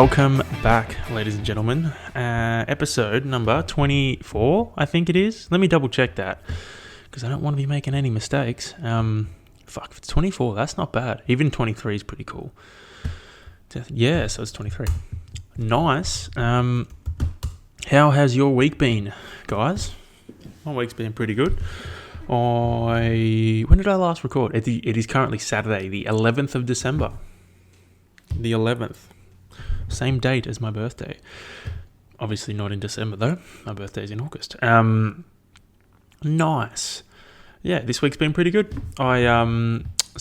Welcome back, ladies and gentlemen. Episode number 24, I think it is. Let me double check that, because I don't want to be making any mistakes. If it's 24, that's not bad. Even 23 is pretty cool. Yeah, so it's 23. Nice. How has your week been, guys? My week's been pretty good. When did I last record? It is currently Saturday, the 11th of December. The 11th. Same date as my birthday. Obviously not in December though. My birthday's in August. Nice. Yeah, this week's been pretty good. I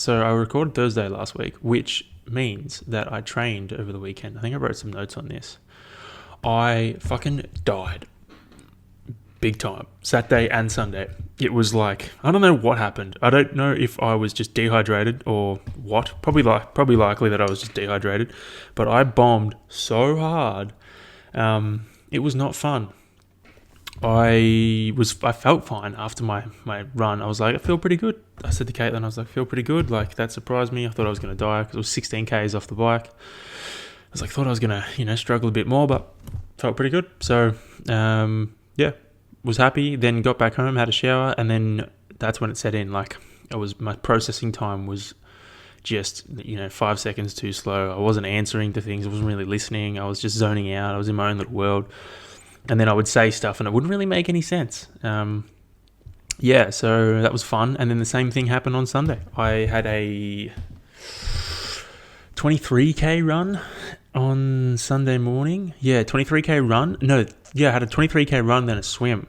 recorded Thursday last week, which means that I trained over the weekend. I think I wrote some notes on this. I fucking died. Big time. Saturday and Sunday. It was like, I don't know what happened. I don't know if I was just dehydrated or what. Probably likely that I was just dehydrated. But I bombed so hard. It was not fun. I felt fine after my run. I was like, I feel pretty good. I said to Caitlin, I was like, I feel pretty good. Like, that surprised me. I thought I was going to die because it was 16 Ks off the bike. I was like, thought I was going to, struggle a bit more, but felt pretty good. So, yeah. Was happy, then got back home, had a shower, and then that's when it set in. Like, my processing time was just 5 seconds too slow. I wasn't answering to things. I wasn't really listening. I was just zoning out. I was in my own little world, and then I would say stuff and it wouldn't really make any sense. So that was fun. And then the same thing happened on Sunday. I had a 23k run on Sunday morning. Yeah, 23k run. No, yeah, I had a 23k run, then a swim.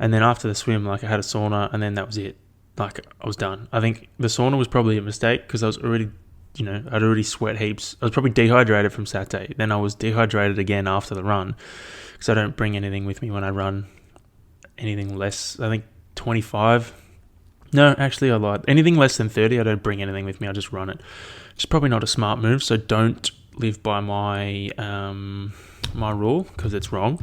And then after the swim, I had a sauna, and then that was it. I was done. I think the sauna was probably a mistake because I was already, I'd already sweat heaps. I was probably dehydrated from Saturday. Then I was dehydrated again after the run because I don't bring anything with me when I run. Anything less, I think 25. No, actually I lied. Anything less than 30, I don't bring anything with me. I just run it. It's probably not a smart move, so don't live by my my rule because it's wrong.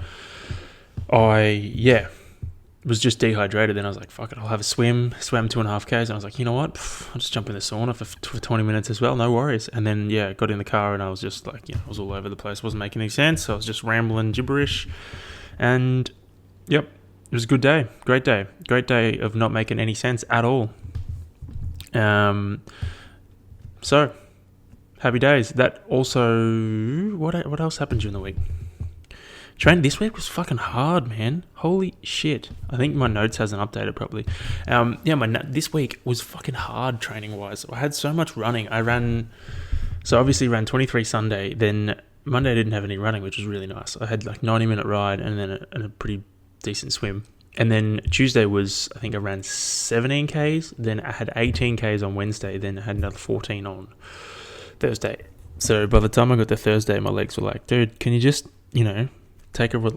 Was just dehydrated. Then I was like, fuck it, I'll have a swim. Swam 2.5 Ks, and I was like, you know what? I'll just jump in the sauna for 20 minutes as well. No worries. And then, got in the car, and I was just like, I was all over the place. Wasn't making any sense. I was just rambling gibberish. And, yep, it was a good day. Great day. Great day of not making any sense at all. So, happy days. That also, what else happened during the week? Training this week was fucking hard, man. Holy shit. I think my notes hasn't updated properly. This week was fucking hard training-wise. I had so much running. I ran 23 Sunday. Then Monday I didn't have any running, which was really nice. I had 90-minute ride and then a pretty decent swim. And then Tuesday was, I think I ran 17 Ks. Then I had 18 Ks on Wednesday. Then I had another 14 on Thursday. So by the time I got to Thursday, my legs were like, dude, can you just,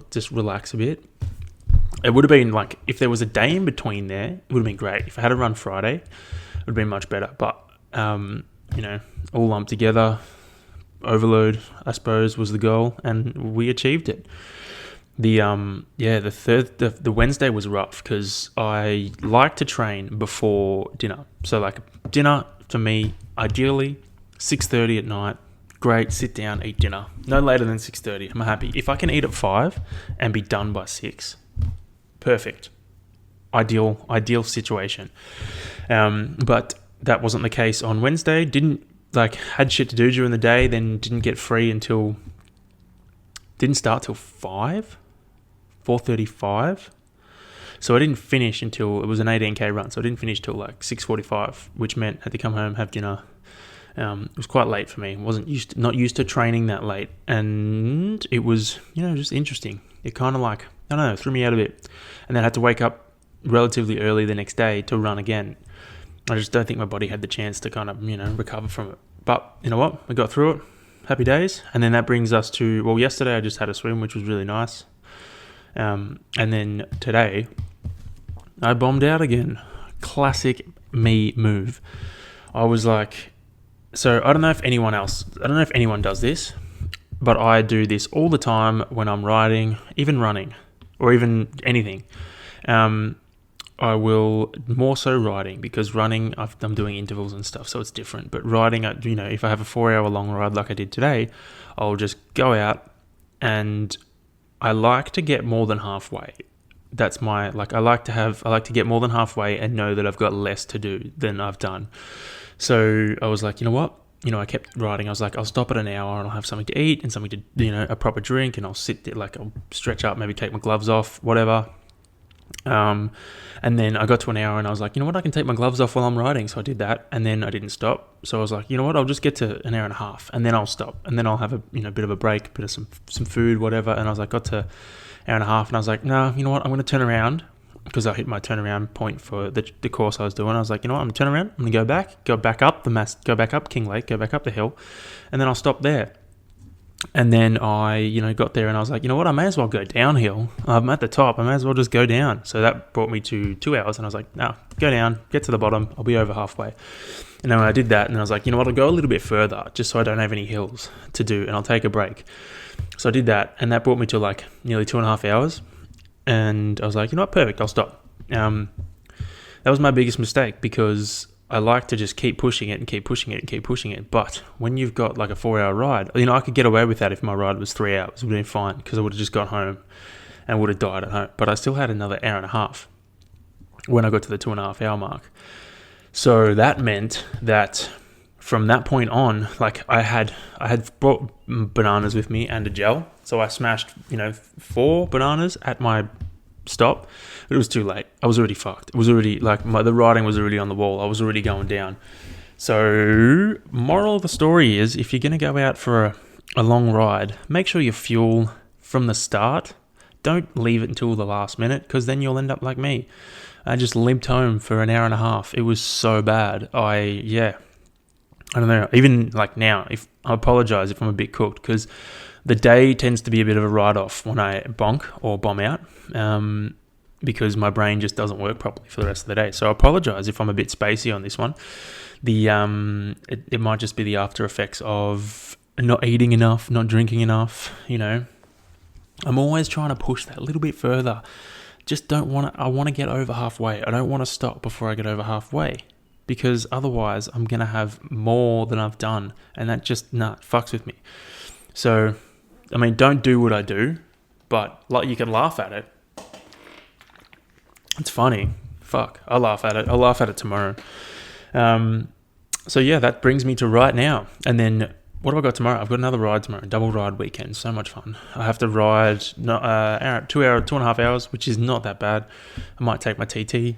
just relax a bit? It would have been if there was a day in between there, it would have been great. If I had a run Friday, it would have been much better. But, all lumped together, overload, I suppose, was the goal, and we achieved it. The Wednesday was rough because I like to train before dinner. So dinner for me, ideally 6:30 at night. Great, sit down, eat dinner. No later than 6:30. I'm happy. If I can eat at 5 and be done by 6, perfect. Ideal situation. But that wasn't the case on Wednesday. Had shit to do during the day, then didn't get free didn't start till 4:35. So I didn't finish until, it was an 18k run, so I didn't finish till 6:45, which meant I had to come home, have dinner. It was quite late for me. Not used to training that late, and it was, just interesting. It kind of threw me out a bit, and then I had to wake up relatively early the next day to run again. I just don't think my body had the chance to kind of, recover from it. But you know what? We got through it. Happy days. And then that brings us to, yesterday I just had a swim, which was really nice. And then today I bombed out again. Classic me move. I was like, so I don't know if anyone does this, but I do this all the time when I'm riding, even running, or even anything. I will more so riding, because running, I'm doing intervals and stuff, so it's different. But riding, if I have a 4-hour long ride like I did today, I'll just go out, and I like to get more than halfway. That's my, I like to get more than halfway and know that I've got less to do than I've done. So I was like, you know what? I kept riding. I was like, I'll stop at an hour and I'll have something to eat and something to, a proper drink, and I'll sit there, I'll stretch up, maybe take my gloves off, whatever. And then I got to an hour and I was like, you know what, I can take my gloves off while I'm riding. So I did that, and then I didn't stop. So I was like, you know what, I'll just get to an hour and a half and then I'll stop, and then I'll have a bit of a break, bit of some food, whatever. And I was like, got to hour and a half and I was like, no, you know what, I'm going to turn around, because I hit my turnaround point for the course I was doing. I was like, you know what, I'm going to turn around, I'm going to go back up go back up King Lake, go back up the hill, and then I'll stop there. And then I, got there and I was like, you know what, I may as well go downhill. I'm at the top, I may as well just go down. So that brought me to 2 hours, and I was like, no, go down, get to the bottom, I'll be over halfway. And then when I did that, and I was like, you know what, I'll go a little bit further, just so I don't have any hills to do, and I'll take a break. So I did that, and that brought me to nearly 2.5 hours. And I was like, you know what, perfect, I'll stop. That was my biggest mistake, because I like to just keep pushing it and keep pushing it and keep pushing it. But when you've got a 4-hour ride, I could get away with that if my ride was 3 hours. It would have been fine, because I would have just got home and would have died at home. But I still had another hour and a half when I got to the 2.5 hour mark. So that meant that from that point on, I had brought bananas with me and a gel. So I smashed, 4 bananas at my stop, but it was too late. I was already fucked. It was already the writing was already on the wall. I was already going down. So moral of the story is, if you're going to go out for a long ride, make sure you fuel from the start. Don't leave it until the last minute, because then you'll end up like me. I just limped home for an hour and a half. It was so bad. I don't know. Even now, I apologize if I'm a bit cooked, because the day tends to be a bit of a write-off when I bonk or bomb out, because my brain just doesn't work properly for the rest of the day. So I apologize if I'm a bit spacey on this one. It might just be the after effects of not eating enough, not drinking enough. I'm always trying to push that a little bit further. Just I want to get over halfway. I don't want to stop before I get over halfway, because otherwise I'm going to have more than I've done, and that just fucks with me. So, don't do what I do, but you can laugh at it. It's funny. Fuck, I'll laugh at it. I'll laugh at it tomorrow. So yeah, that brings me to right now. And then what have I got tomorrow? I've got another ride tomorrow, double ride weekend. So much fun. I have to ride 2.5 hours, which is not that bad. I might take my TT,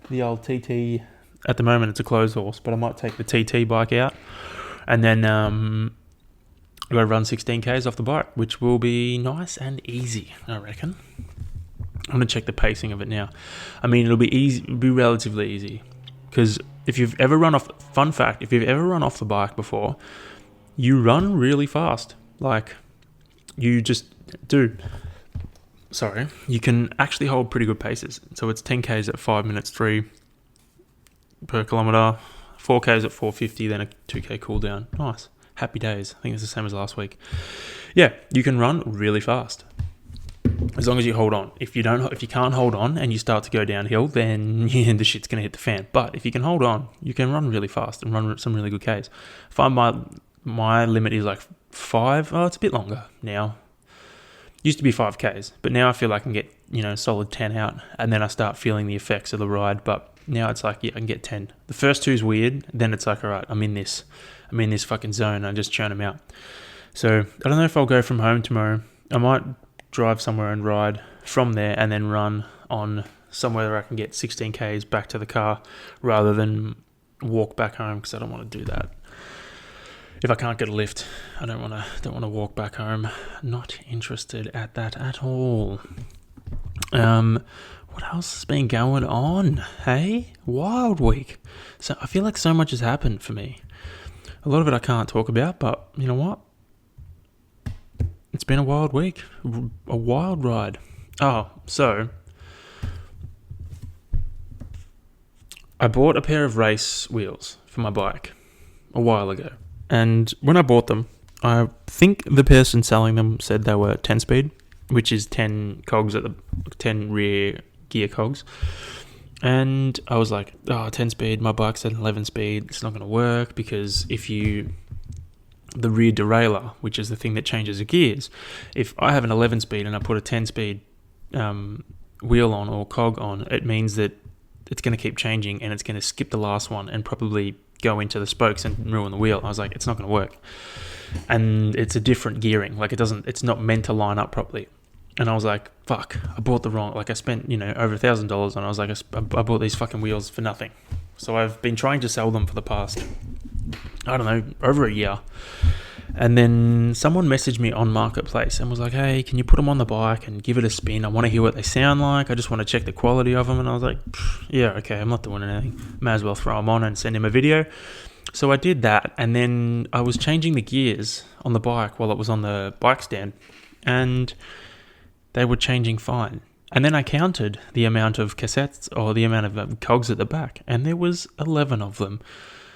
the old TT. At the moment, it's a closed horse, but I might take the TT bike out, and then I've got to run 16 Ks off the bike, which will be nice and easy, I reckon. I'm going to check the pacing of it now. It'll be easy. It'll be relatively easy, because if you've ever run off the bike before, you run really fast. You just do. Sorry. You can actually hold pretty good paces. So it's 10 Ks at 5 minutes 3 per kilometre, 4 Ks at 4:50, then a 2K cool down. Nice. Happy days. I think it's the same as last week. Yeah, you can run really fast, as long as you hold on. If you can't hold on and you start to go downhill, then the shit's going to hit the fan. But if you can hold on, you can run really fast and run some really good Ks. I find my limit is 5. Oh, it's a bit longer now. Used to be 5 Ks, but now I feel I can get, solid 10 out, and then I start feeling the effects of the ride. But now it's I can get 10. The first 2 is weird, then it's all right, I'm in this fucking zone, I just churn them out. So I don't know if I'll go from home tomorrow. I might drive somewhere and ride from there, and then run on somewhere where I can get 16 Ks back to the car, rather than walk back home, because I don't want to do that. If I can't get a lift, I don't want to walk back home. Not interested at that at all. What else has been going on? Hey, wild week. So I feel like so much has happened for me. A lot of it I can't talk about, but you know what? It's been a wild week, a wild ride. Oh, so I bought a pair of race wheels for my bike a while ago. And when I bought them, I think the person selling them said they were 10-speed, which is 10 cogs at the 10 rear gear cogs. And I was like, 10 speed, my bike's at 11 speed, it's not going to work, because the rear derailleur, which is the thing that changes the gears, if I have an 11 speed and I put a 10 speed wheel on or cog on, it means that it's going to keep changing and it's going to skip the last one and probably go into the spokes and ruin the wheel. I was like, it's not going to work. And it's a different gearing. Like it's not meant to line up properly. And I was like, fuck, I bought the wrong, like I spent, over $1,000, and I was like, I bought these fucking wheels for nothing. So I've been trying to sell them for the past, I don't know, over a year. And then someone messaged me on Marketplace and was like, hey, can you put them on the bike and give it a spin? I want to hear what they sound like. I just want to check the quality of them. And I was like, yeah, okay, I'm not doing anything. May as well throw them on and send him a video. So I did that. And then I was changing the gears on the bike while it was on the bike stand. And they were changing fine. And then I counted the amount of cassettes or the amount of cogs at the back. And there was 11 of them.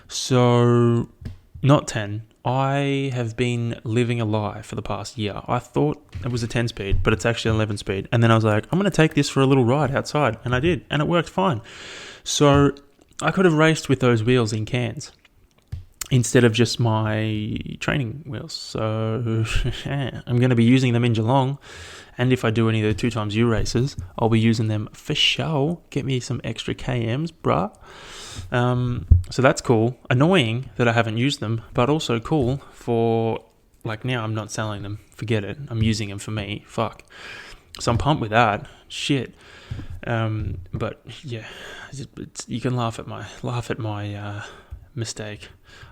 So not 10. I have been living a lie for the past year. I thought it was a 10 speed, but it's actually 11 speed. And then I was like, I'm going to take this for a little ride outside. And I did. And it worked fine. So I could have raced with those wheels in Cairns instead of just my training wheels. So I'm going to be using them in Geelong. And if I do any of the 2xU races, I'll be using them for show. Get me some extra KMs, bruh. So that's cool. Annoying that I haven't used them, but also cool for, like, now I'm not selling them. Forget it. I'm using them for me. Fuck. So I'm pumped with that. Shit. But yeah, you can laugh at my mistake.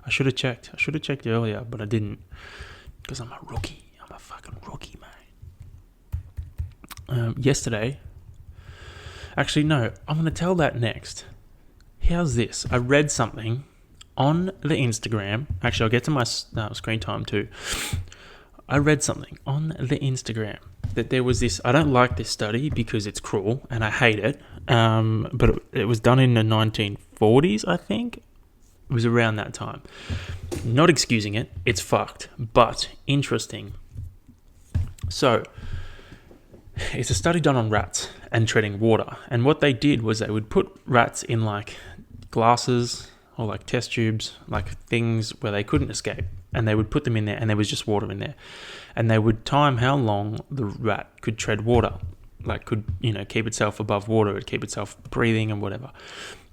I should have checked earlier, but I didn't, because I'm a rookie. I'm a fucking rookie, mate. Yesterday, actually no, I'm going to tell that next. How's this? I read something on the Instagram. Actually, I'll get to my screen time too. I read something on the Instagram that there was this, I don't like this study because it's cruel and I hate it, but it was done in the 1940s, I think. It was around that time. Not excusing it, it's fucked, but interesting. So, it's a study done on rats and treading water. And what they did was they would put rats in like glasses or like test tubes, like things where they couldn't escape. And they would put them in there and there was just water in there. And they would time how long the rat could tread water. Like could, keep itself above water, it'd keep itself breathing and whatever.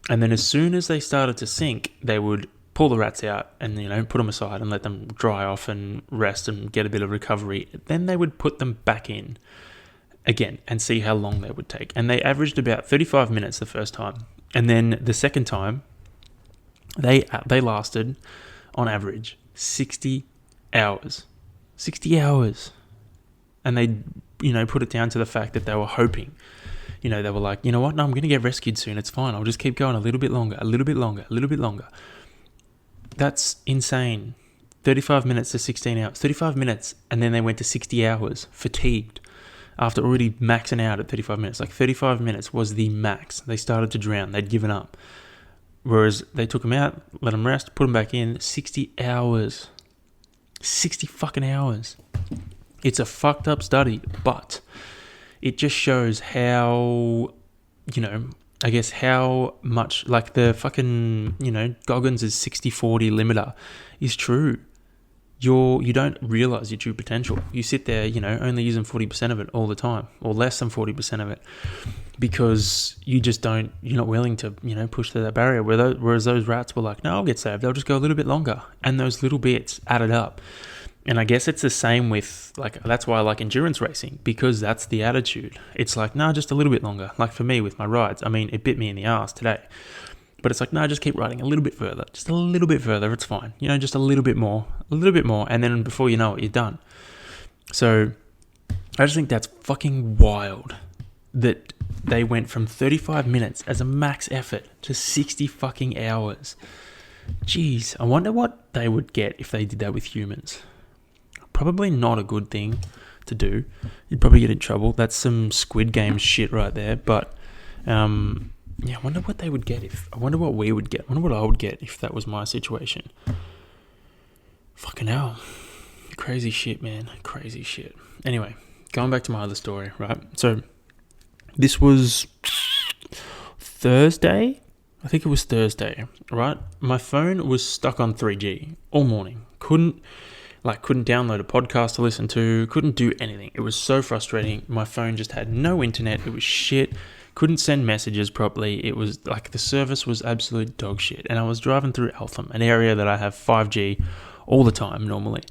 And then as soon as they started to sink, they would pull the rats out and, put them aside and let them dry off and rest and get a bit of recovery. Then they would put them back in again and see how long they would take. And they averaged about 35 minutes the first time. And then the second time, they lasted, on average, 60 hours. 60 hours. And they, put it down to the fact that they were hoping. They were like, you know what? No, I'm going to get rescued soon. It's fine. I'll just keep going a little bit longer, a little bit longer, a little bit longer. That's insane. 35 minutes to 16 hours. 35 minutes, and then they went to 60 hours, fatigued, after already maxing out at 35 minutes. Like 35 minutes was the max. They started to drown. They'd given up. Whereas they took them out, let them rest, put them back in. 60 hours. 60 fucking hours. It's a fucked up study, but it just shows how, I guess how much, like the fucking, Goggins' 60-40 limiter is true. You don't realize your true potential. You sit there, only using 40% of it all the time, or less than 40% of it, because you're not willing to, push through that barrier. Whereas those rats were like, no, I'll get saved. They'll just go a little bit longer. And those little bits added up. And I guess it's the same with, like, that's why I like endurance racing, because that's the attitude. It's like, no, just a little bit longer. Like for me with my rides, I mean, it bit me in the ass today. But it's like, no, just keep riding a little bit further. Just a little bit further, it's fine. just a little bit more. And then before you know it, you're done. So I just think that's fucking wild that they went from 35 minutes as a max effort to 60 fucking hours. Jeez, I wonder what they would get if they did that with humans. Probably not a good thing to do. You'd probably get in trouble. That's some Squid Game shit right there. But yeah, I wonder what they would get I wonder what we would get. I wonder what I would get if that was my situation. Fucking hell. Crazy shit, man. Crazy shit. Anyway, going back to my other story, right? So, this was Thursday. I think it was Thursday, right? My phone was stuck on 3G all morning. Couldn't download a podcast to listen to, couldn't do anything. It was so frustrating. My phone just had no internet. It was shit. Couldn't send messages properly. It was like the service was absolute dog shit. And I was driving through Eltham, an area that I have 5G all the time normally.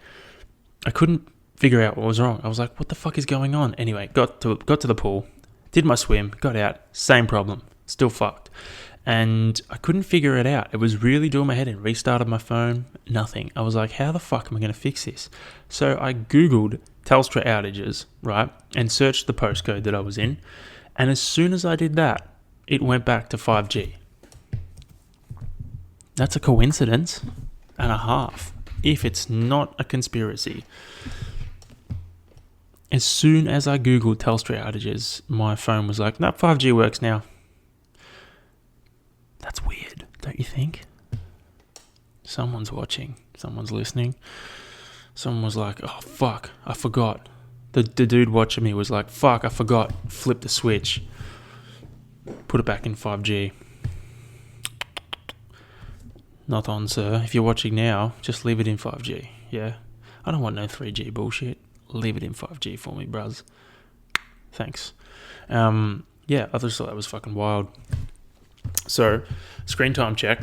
I couldn't figure out what was wrong. I was like, what the fuck is going on? Anyway, got to the pool, did my swim, got out, same problem, still fucked. And I couldn't figure it out. It was really doing my head in. Restarted my phone, nothing. I was like, how the fuck am I going to fix this? So I Googled Telstra outages, right? And searched the postcode that I was in. And as soon as I did that, it went back to 5G. That's a coincidence and a half, if it's not a conspiracy. As soon as I Googled Telstra outages, my phone was like, no, 5G works now. That's weird, don't you think? Someone's watching. Someone's listening. Someone was like, oh, fuck, I forgot. The dude watching me was like, fuck, I forgot. Flip the switch. Put it back in 5G. Not on, sir. If you're watching now, just leave it in 5G, yeah? I don't want no 3G bullshit. Leave it in 5G for me, bruz. Thanks. Yeah, I just thought that was fucking wild. So, screen time check.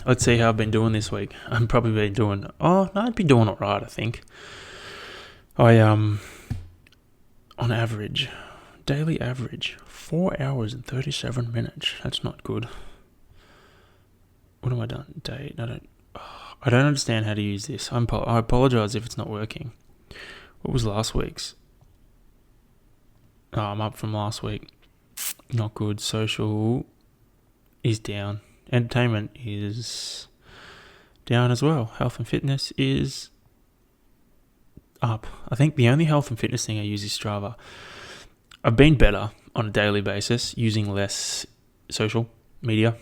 Let's see how I've been doing this week. I've probably been doing... I'd be doing alright, I think. On average, daily average, 4 hours and 37 minutes. That's not good. What have I done? Date? I don't understand how to use this. I apologise if it's not working. What was last week's? I'm up from last week. Not good. Social is down. Entertainment is down as well. Health and fitness is up. I think the only health and fitness thing I use is Strava. I've been better on a daily basis, using less social media.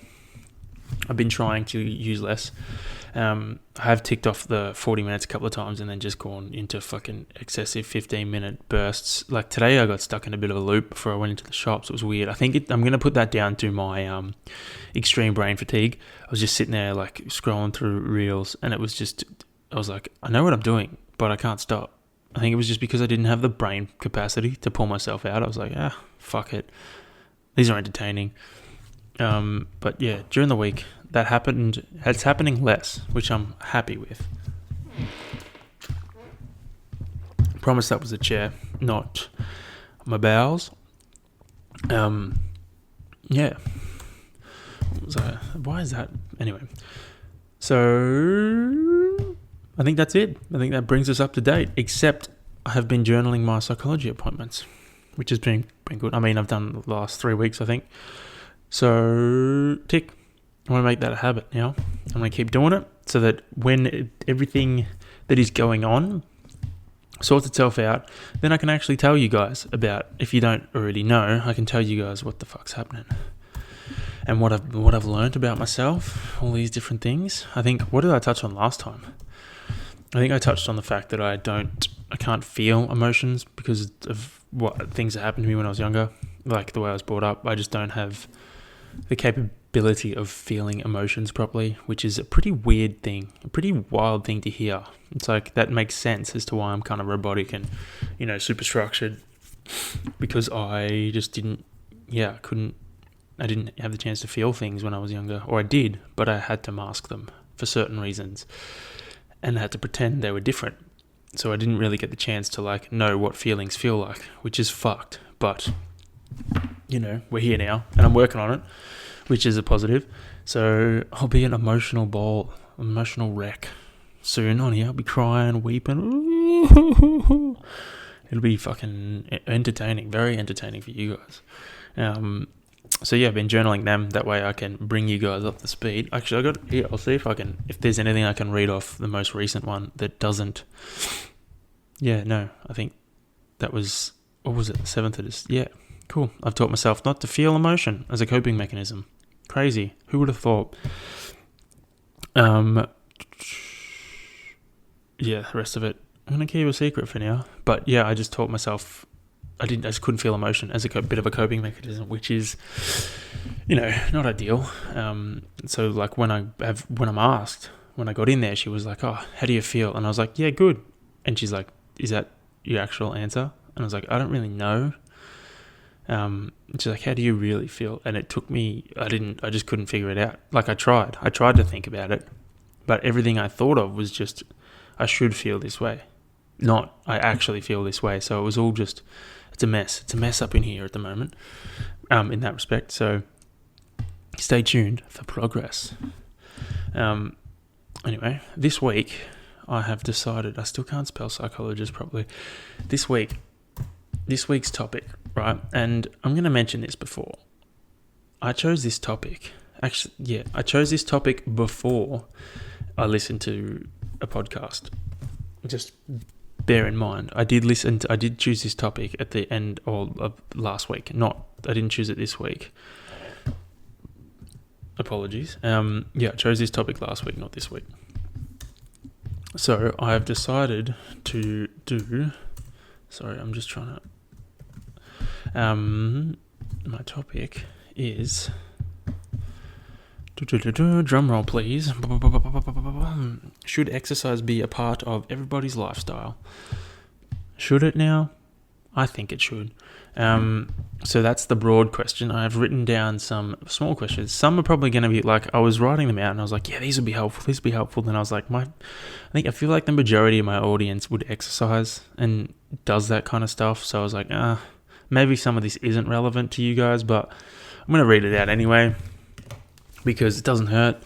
I've been trying to use less. I have ticked off the 40 minutes a couple of times and then just gone into fucking excessive 15-minute bursts. Like today I got stuck in a bit of a loop before I went into the shops. It was weird. I think I'm going to put that down to my extreme brain fatigue. I was just sitting there like scrolling through reels and it was just, I was like, I know what I'm doing, but I can't stop. I think it was just because I didn't have the brain capacity to pull myself out. I was like, fuck it. These are entertaining. But yeah, during the week that happened. It's happening less, which I'm happy with. Promise that was a chair, not my bowels. Yeah. Why is that? Anyway. So I think that's it. I think that brings us up to date, except I have been journaling my psychology appointments, which has been good. I mean, I've done the last 3 weeks, I think. So, tick. I want to make that a habit now. I'm going to keep doing it so that when everything that is going on sorts itself out, then I can actually tell you guys about, if you don't already know, I can tell you guys what the fuck's happening. And what I've learned about myself, all these different things. I think, what did I touch on last time? I think I touched on the fact that I can't feel emotions because of what things that happened to me when I was younger, like the way I was brought up. I just don't have the capability of feeling emotions properly, which is a pretty weird thing, a pretty wild thing to hear. It's like, that makes sense as to why I'm kind of robotic and, super structured, because I just I didn't have the chance to feel things when I was younger, or I did, but I had to mask them for certain reasons, and I had to pretend they were different. So I didn't really get the chance to know what feelings feel like, which is fucked. But, we're here now, and I'm working on it, which is a positive. So I'll be an emotional wreck soon on here. I'll be crying, weeping. It'll be fucking entertaining, very entertaining for you guys. So yeah, I've been journaling them. That way I can bring you guys up to speed. Actually, I'll see if there's anything I can read off the most recent one that doesn't. Yeah, no, I think that was, what was it? 7th of this. Yeah, cool. I've taught myself not to feel emotion as a coping mechanism. Crazy. Who would have thought? Yeah, the rest of it, I'm going to keep a secret for now. But yeah, I just taught myself I just couldn't feel emotion as a bit of a coping mechanism, which is, not ideal. So like when I'm asked, when I got in there, she was like, "Oh, how do you feel?" And I was like, "Yeah, good." And she's like, "Is that your actual answer?" And I was like, "I don't really know." She's like, "How do you really feel?" And it took me, I just couldn't figure it out. Like I tried to think about it, but everything I thought of was just, I should feel this way, not I actually feel this way. So it was all just, it's a mess up in here at the moment, in that respect. So stay tuned for progress. Anyway, this week I have decided, I still can't spell psychologist properly. This week's topic, right? And I'm going to mention this before. I chose this topic. Actually, yeah, I chose this topic before I listened to a podcast. Just bear in mind, I did choose this topic at the end of last week. I didn't choose it this week. Apologies. I chose this topic last week, not this week. So I have decided to do. Sorry, I'm just trying to. My topic is. Drum roll, please. Should exercise be a part of everybody's lifestyle? Should it now? I think it should. So that's the broad question. I've written down some small questions. Some are probably going to be like, I was writing them out and I was like, yeah, these would be helpful. Then I was like, I feel like the majority of my audience would exercise and does that kind of stuff. So I was like, maybe some of this isn't relevant to you guys, but I'm going to read it out anyway because it doesn't hurt.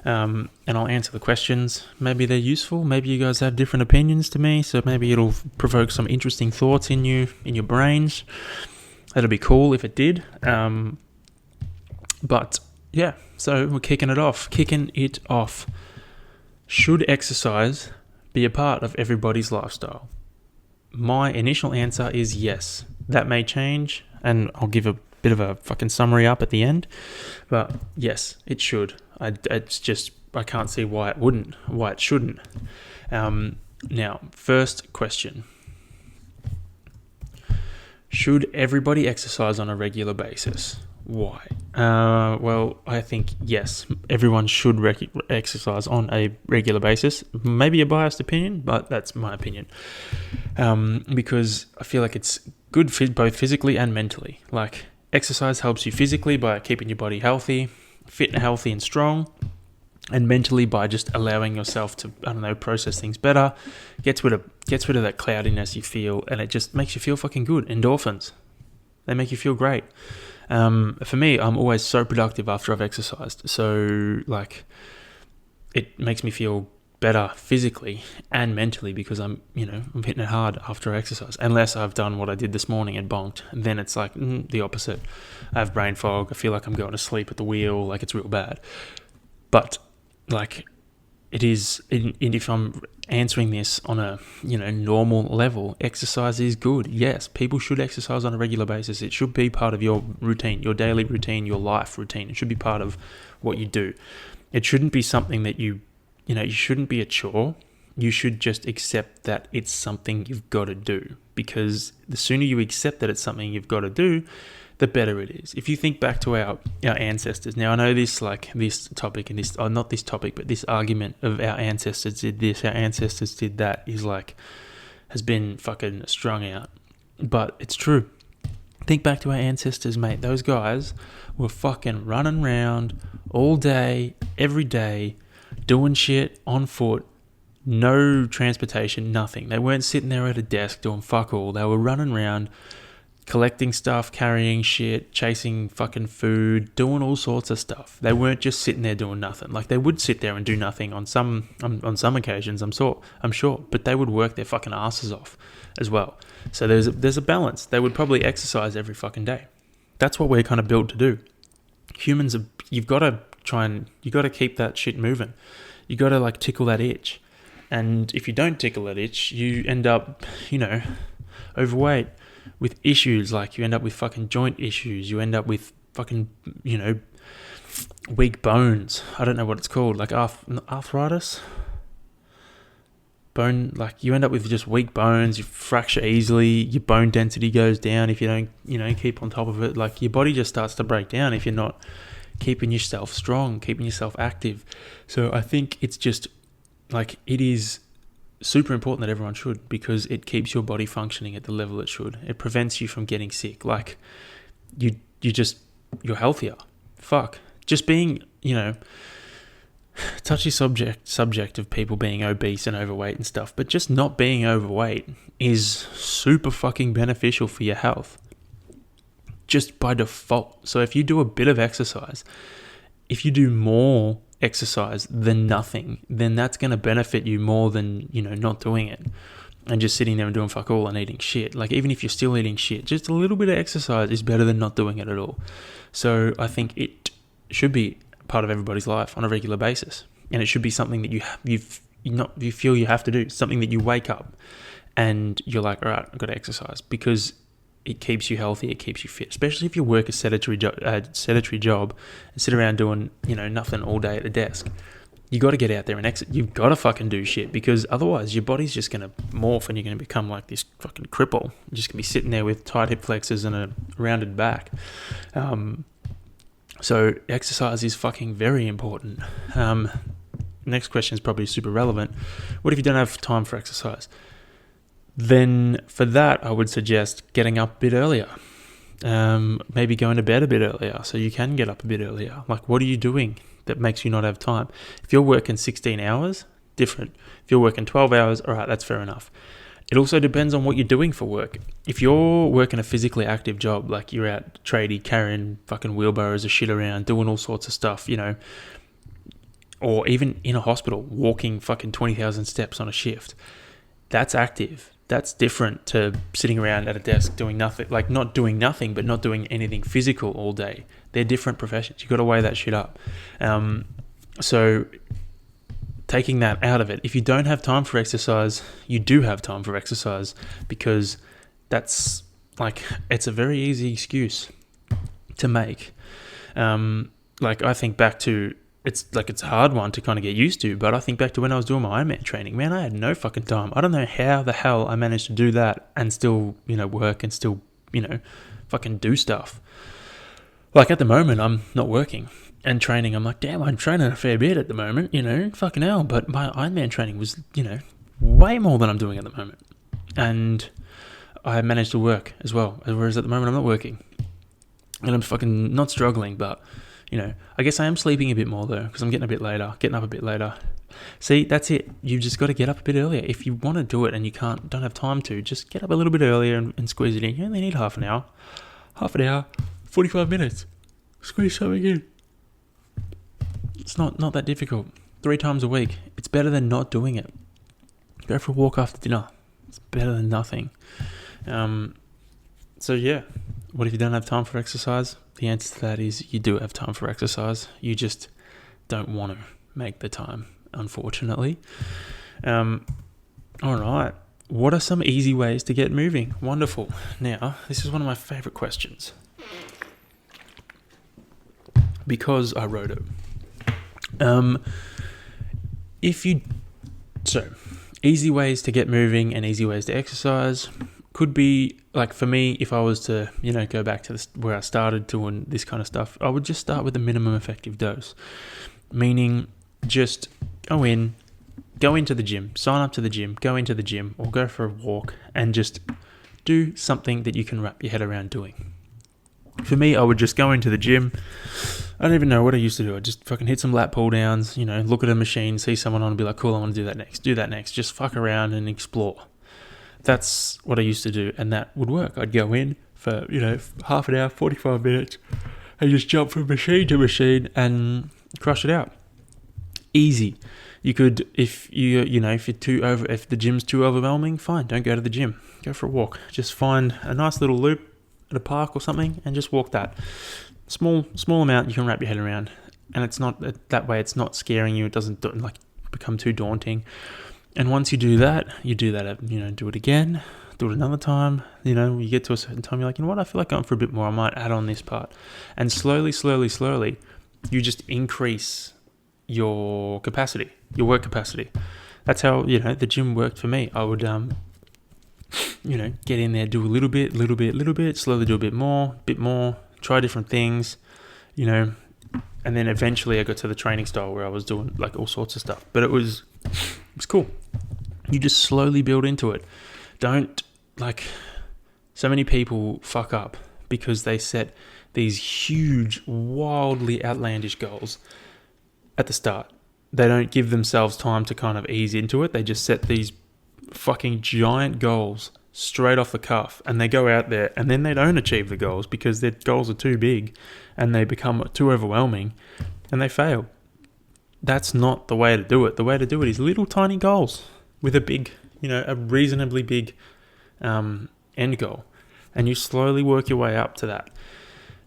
And I'll answer the questions. Maybe they're useful. Maybe you guys have different opinions to me, so maybe it'll provoke some interesting thoughts in your brains. That'd be cool if it did. But yeah, so we're kicking it off. Should exercise be a part of everybody's lifestyle? My initial answer is yes. That may change, and I'll give a bit of a fucking summary up at the end. But yes, it should. I can't see why it shouldn't. Now, first question. Should everybody exercise on a regular basis? Why? Well, I think yes, everyone should exercise on a regular basis. Maybe a biased opinion, but that's my opinion. Because I feel like it's good both physically and mentally. Like, exercise helps you physically by keeping your body healthy, fit and healthy and strong, and mentally by just allowing yourself to, process things better, gets rid of that cloudiness you feel, and it just makes you feel fucking good. Endorphins, they make you feel great. For me, I'm always so productive after I've exercised. So like, it makes me feel better physically and mentally because I'm hitting it hard after I exercise. Unless I've done what I did this morning and bonked, and then it's like the opposite. I have brain fog. I feel like I'm going to sleep at the wheel. Like, it's real bad. But like, it is. If I'm answering this on a normal level, exercise is good. Yes, people should exercise on a regular basis. It should be part of your routine, your daily routine, your life routine. It should be part of what you do. It shouldn't be something that you shouldn't be a chore. You should just accept that it's something you've got to do, because the sooner you accept that it's something you've got to do, the better it is. If you think back to our ancestors, now I know this topic and this, not this topic, but this argument of our ancestors did this, our ancestors did that has been fucking strung out, but it's true. Think back to our ancestors, mate. Those guys were fucking running around all day, every day, doing shit on foot, no transportation, nothing. They weren't sitting there at a desk doing fuck all. They were running around, collecting stuff, carrying shit, chasing fucking food, doing all sorts of stuff. They weren't just sitting there doing nothing. Like, they would sit there and do nothing on some occasions, I'm sure, but they would work their fucking asses off as well. So there's a balance. They would probably exercise every fucking day. That's what we're kind of built to do. Humans you've got to keep that shit moving. You got to like tickle that itch. And if you don't tickle that itch, you end up, overweight with issues. Like, you end up with fucking joint issues. You end up with fucking, weak bones. I don't know what it's called. Like arthritis? like you end up with just weak bones, you fracture easily, your bone density goes down if you don't, keep on top of it. Like your body just starts to break down if you're not keeping yourself strong, keeping yourself active. So I think it's just like, it is super important that everyone should, because it keeps your body functioning at the level it should. It prevents you from getting sick. Like you're healthier. Fuck. Just being, touchy subject of people being obese and overweight and stuff, but just not being overweight is super fucking beneficial for your health, just by default. So if you do a bit of exercise, if you do more exercise than nothing, then that's going to benefit you more than, not doing it and just sitting there and doing fuck all and eating shit. Like, even if you're still eating shit, just a little bit of exercise is better than not doing it at all. So I think it should be part of everybody's life on a regular basis, and it should be something that you feel you have to do, something that you wake up and you're like, all right, I've got to exercise, because it keeps you healthy, it keeps you fit, especially if you work a sedentary job and sit around doing nothing all day at a desk. You got to get out there and exit. You've got to fucking do shit, because otherwise your body's just going to morph and you're going to become like this fucking cripple. You're just going to be sitting there with tight hip flexors and a rounded back. So exercise is fucking very important. Next question is probably super relevant. What if you don't have time for exercise? Then for that, I would suggest getting up a bit earlier. Maybe going to bed a bit earlier so you can get up a bit earlier. Like, what are you doing that makes you not have time? If you're working 16 hours, different. If you're working 12 hours, all right, that's fair enough. It also depends on what you're doing for work. If you're working a physically active job, like you're out tradie, carrying fucking wheelbarrows of shit around, doing all sorts of stuff, or even in a hospital, walking fucking 20,000 steps on a shift, that's active. That's different to sitting around at a desk doing nothing, like not doing nothing, but not doing anything physical all day. They're different professions. You've got to weigh that shit up. So taking that out of it, if you don't have time for exercise, you do have time for exercise, because that's like, it's a very easy excuse to make. Like, I think back to, it's a hard one to kind of get used to, but I think back to when I was doing my Ironman training, man, I had no fucking time. I don't know how the hell I managed to do that and still, work and still, fucking do stuff. Like, at the moment, I'm not working and training. I'm like, damn, I'm training a fair bit at the moment, fucking hell. But my Ironman training was, way more than I'm doing at the moment. And I managed to work as well. Whereas at the moment, I'm not working. And I'm fucking not struggling, but, I guess I am sleeping a bit more though, because I'm getting up a bit later. See, that's it. You've just got to get up a bit earlier. If you want to do it and you don't have time to, just get up a little bit earlier and squeeze it in. You only need half an hour, 45 minutes. Squeeze something in. It's not that difficult. 3 times a week. It's better than not doing it. Go for a walk after dinner. It's better than nothing. So yeah, what if you don't have time for exercise? The answer to that is you do have time for exercise. You just don't want to make the time, unfortunately. All right. What are some easy ways to get moving? Wonderful. Now, this is one of my favorite questions, because I wrote it. Easy ways to get moving and easy ways to exercise could be, like, for me, if I was to, go back to where I started doing this kind of stuff, I would just start with the minimum effective dose, meaning just go into the gym, sign up to the gym, go into the gym, or go for a walk and just do something that you can wrap your head around doing. For me, I would just go into the gym. I don't even know what I used to do. I'd just fucking hit some lat pull downs, look at a machine, see someone on and be like, cool, I want to do that next. Just fuck around and explore. That's what I used to do, and that would work. I'd go in for, half an hour, 45 minutes, and just jump from machine to machine and crush it out. Easy. You could, if if the gym's too overwhelming, fine, don't go to the gym. Go for a walk. Just find a nice little loop at a park or something and just walk that. Small amount you can wrap your head around, and it's not that way. It's not scaring you. It doesn't become too daunting. And once you do that, do it again, do it another time. You get to a certain time, you're like, what? I feel like going for a bit more. I might add on this part, and slowly, you just increase your capacity, your work capacity. That's how, the gym worked for me. I would, get in there, do a little bit, slowly do a bit more, try different things, and then eventually I got to the training style where I was doing like all sorts of stuff. But it was cool. You just slowly build into it. Don't, so many people fuck up because they set these huge, wildly outlandish goals at the start. They don't give themselves time to kind of ease into it. They just set these fucking giant goals straight off the cuff, and they go out there and then they don't achieve the goals because their goals are too big and they become too overwhelming and they fail. That's not the way to do it. The way to do it is little tiny goals with a big, a reasonably big end goal, and you slowly work your way up to that.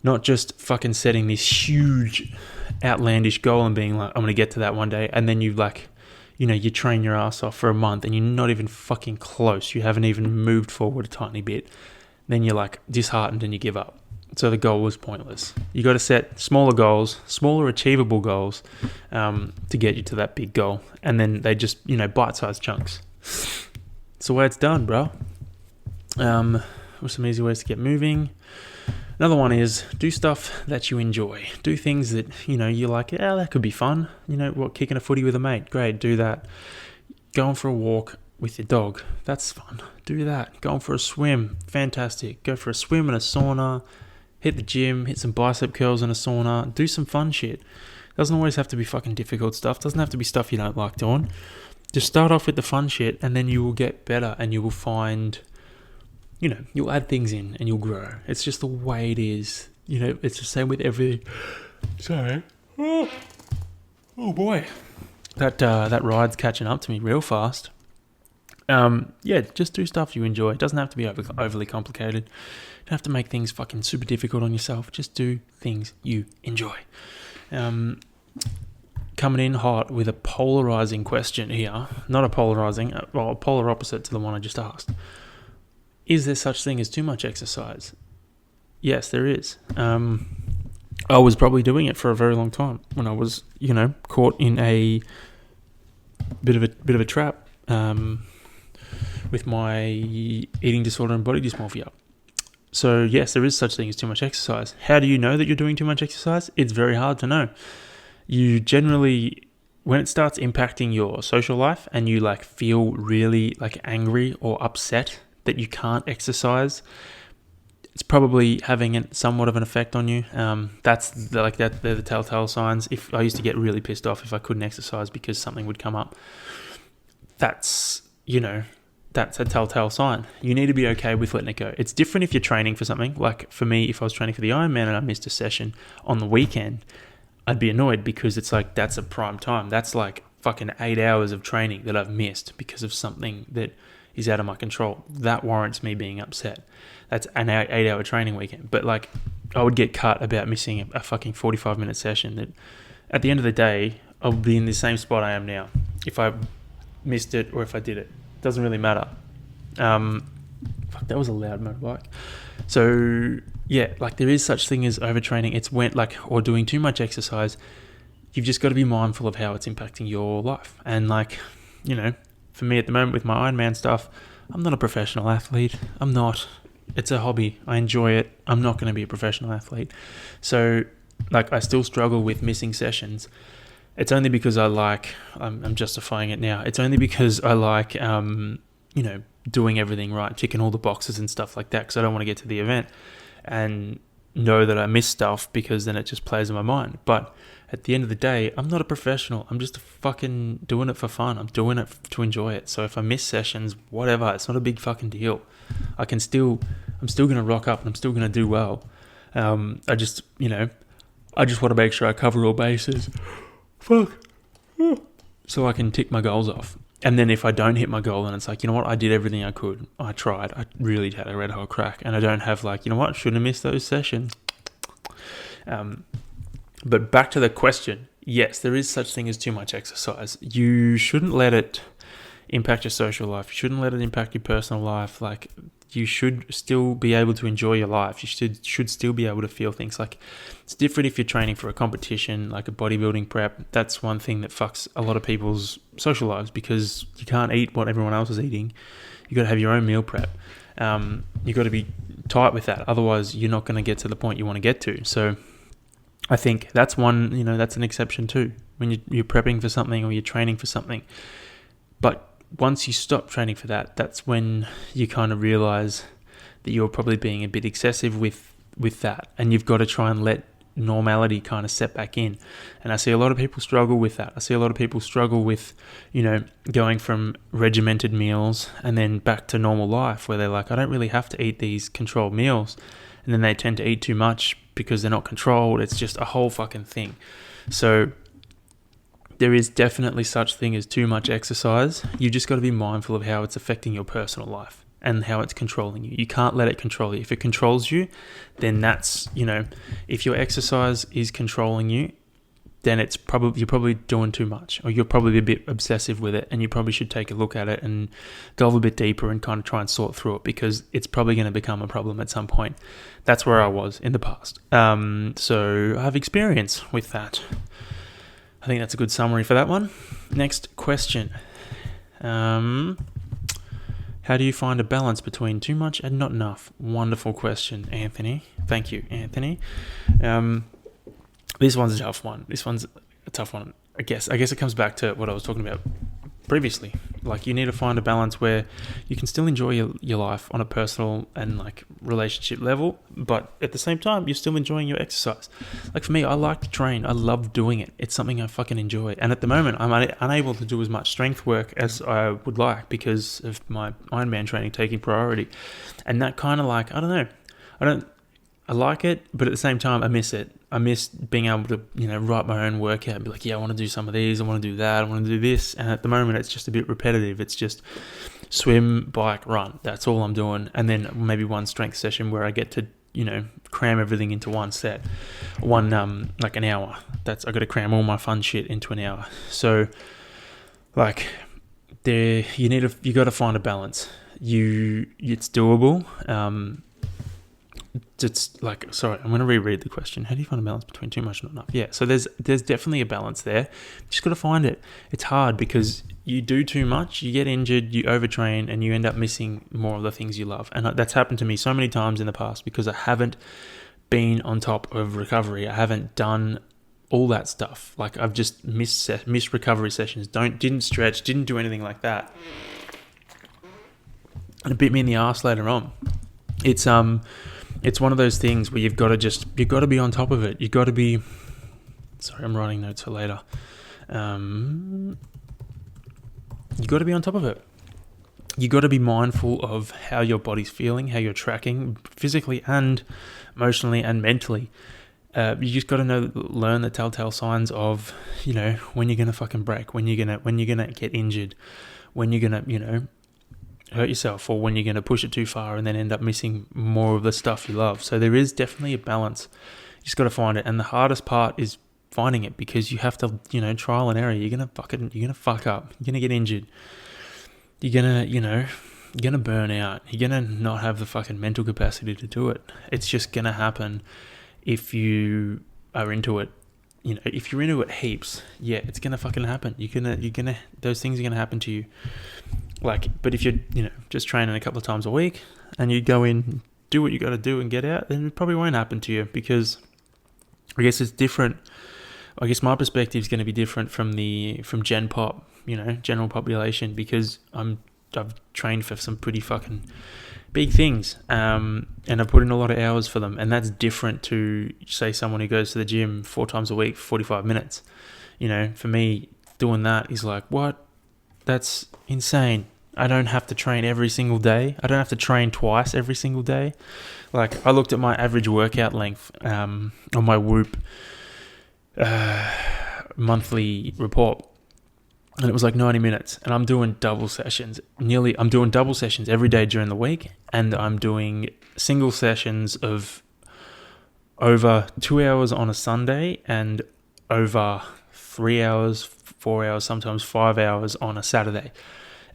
Not just fucking setting this huge outlandish goal and being like, I'm going to get to that one day, and then you you train your ass off for a month and you're not even fucking close. You haven't even moved forward a tiny bit. Then you're disheartened and you give up. So the goal was pointless. You got to set smaller goals, smaller achievable goals, to get you to that big goal. And then they just, bite-sized chunks. It's the way it's done, bro. What's some easy ways to get moving? Another one is do stuff that you enjoy. Do things that, you're like, yeah, that could be fun. Kicking a footy with a mate. Great, do that. Going for a walk with your dog. That's fun. Do that. Going for a swim. Fantastic. Go for a swim in a sauna. Hit the gym. Hit some bicep curls in a sauna. Do some fun shit. Doesn't always have to be fucking difficult stuff. Doesn't have to be stuff you don't like doing. Just start off with the fun shit and then you will get better and you will find... you'll add things in and you'll grow. It's just the way it is. It's the same with everything. Sorry. Oh boy. That ride's catching up to me real fast. Just do stuff you enjoy. It doesn't have to be overly complicated. You don't have to make things fucking super difficult on yourself. Just do things you enjoy. Coming in hot with a polarizing question here. Not a polarizing, a polar opposite to the one I just asked. Is there such thing as too much exercise? Yes, there is. I was probably doing it for a very long time when I was, caught in a bit of a trap with my eating disorder and body dysmorphia. So yes, there is such thing as too much exercise. How do you know that you're doing too much exercise? It's very hard to know. You generally, when it starts impacting your social life and you feel really angry or upset that you can't exercise, it's probably having somewhat of an effect on you. They're the telltale signs. If I used to get really pissed off if I couldn't exercise because something would come up, that's a telltale sign. You need to be okay with letting it go. It's different if you're training for something. Like for me, if I was training for the Ironman and I missed a session on the weekend, I'd be annoyed because it's that's a prime time. That's fucking 8 hours of training that I've missed because of something that is out of my control. That warrants me being upset. That's an 8-hour training weekend. But I would get cut about missing a fucking 45-minute session that at the end of the day, I'll be in the same spot I am now. If I missed it or if I did it. Doesn't really matter. Fuck, that was a loud motorbike. So yeah, there is such thing as overtraining. It's when or doing too much exercise. You've just got to be mindful of how it's impacting your life. And for me at the moment with my Ironman stuff, I'm not a professional athlete. I'm not. It's a hobby. I enjoy it. I'm not going to be a professional athlete. So I still struggle with missing sessions. It's only because I'm justifying it now. It's only because I doing everything right, ticking all the boxes and stuff like that, because I don't want to get to the event and know that I miss stuff because then it just plays in my mind. But at the end of the day, I'm not a professional. I'm just fucking doing it for fun. I'm doing it to enjoy it. So if I miss sessions, whatever, it's not a big fucking deal. I'm still going to rock up and I'm still going to do well. I just want to make sure I cover all bases. Fuck. So I can tick my goals off. And then if I don't hit my goal, then it's you know what? I did everything I could. I tried. I really had a red hot crack. And I don't have you know what? Shouldn't have missed those sessions. But back to the question. Yes, there is such thing as too much exercise. You shouldn't let it impact your social life. You shouldn't let it impact your personal life. you should still be able to enjoy your life. You should still be able to feel things. Like, it's different if you're training for a competition, like a bodybuilding prep. That's one thing that fucks a lot of people's social lives, because you can't eat what everyone else is eating. You got to have your own meal prep. You got to be tight with that. Otherwise, you're not going to get to the point you want to get to. So I think that's one, that's an exception too. When you're prepping for something or you're training for something. But once you stop training for that, that's when you kind of realize that you're probably being a bit excessive with that. And you've got to try and let normality kind of set back in. And I see a lot of people struggle with that. I see a lot of people struggle with, going from regimented meals and then back to normal life, where they're like, I don't really have to eat these controlled meals. And then they tend to eat too much because they're not controlled. It's just a whole fucking thing. So there is definitely such thing as too much exercise. You just got to be mindful of how it's affecting your personal life and how it's controlling you. You can't let it control you. If it controls you, then that's, if your exercise is controlling you, then you're probably doing too much, or you're probably a bit obsessive with it, and you probably should take a look at it and delve a bit deeper and kind of try and sort through it, because it's probably going to become a problem at some point. That's where I was in the past. So I have experience with that. I think that's a good summary for that one. Next question. How do you find a balance between too much and not enough? Wonderful question, Anthony. Thank you, Anthony. This one's a tough one. I guess it comes back to what I was talking about previously. Like, you need to find a balance where you can still enjoy your life on a personal and like relationship level, but at the same time, you're still enjoying your exercise. Like, for me, I like to train. I love doing it. It's something I fucking enjoy. And at the moment, I'm unable to do as much strength work as I would like because of my Ironman training taking priority. And that kind of like, I don't know. I like it, but at the same time, I miss it. I miss being able to, write my own workout and be like, yeah, I want to do some of these, I want to do that, I want to do this. And at the moment, it's just a bit repetitive. It's just swim, bike, run. That's all I'm doing. And then maybe one strength session where I get to, cram everything into one set, like an hour. I got to cram all my fun shit into an hour. So, like, you got to find a balance. It's doable. It's like, sorry, I'm going to reread the question. How do you find a balance between too much and not enough? Yeah, so there's definitely a balance there. You just got to find it. It's hard because you do too much, you get injured, you overtrain, and you end up missing more of the things you love. And that's happened to me so many times in the past because I haven't been on top of recovery. I haven't done all that stuff. Like, I've just missed recovery sessions. Didn't stretch, didn't do anything like that. And it bit me in the ass later on. It's one of those things where you've got to be on top of it. You've got to be, sorry, I'm writing notes for later. You've got to be on top of it. You've got to be mindful of how your body's feeling, how you're tracking physically and emotionally and mentally. You just got to learn the telltale signs of, when you're going to fucking break, when you're going to get injured, when you're going to, hurt yourself, or when you're going to push it too far and then end up missing more of the stuff you love. So there is definitely a balance. You just got to find it. And the hardest part is finding it, because you have to, trial and error. You're going to fuck up. You're going to get injured. You're going to burn out. You're going to not have the fucking mental capacity to do it. It's just going to happen if you are into it. If you're into it heaps, yeah, it's going to fucking happen. Those things are going to happen to you. But if you're, just training a couple of times a week and you go in, do what you got to do and get out, then it probably won't happen to you, because I guess it's different. I guess my perspective is going to be different from Gen Pop, general population, because I've trained for some pretty fucking big things, and I've put in a lot of hours for them, and that's different to, say, someone who goes to the gym 4 times a week, 45 minutes. For me, doing that is like, what? That's insane. I don't have to train every single day. I don't have to train twice every single day. Like, I looked at my average workout length on my Whoop monthly report, and it was like 90 minutes, and I'm doing double sessions. I'm doing double sessions every day during the week, and I'm doing single sessions of over 2 hours on a Sunday and over 3 hours, 4 hours, sometimes 5 hours on a Saturday.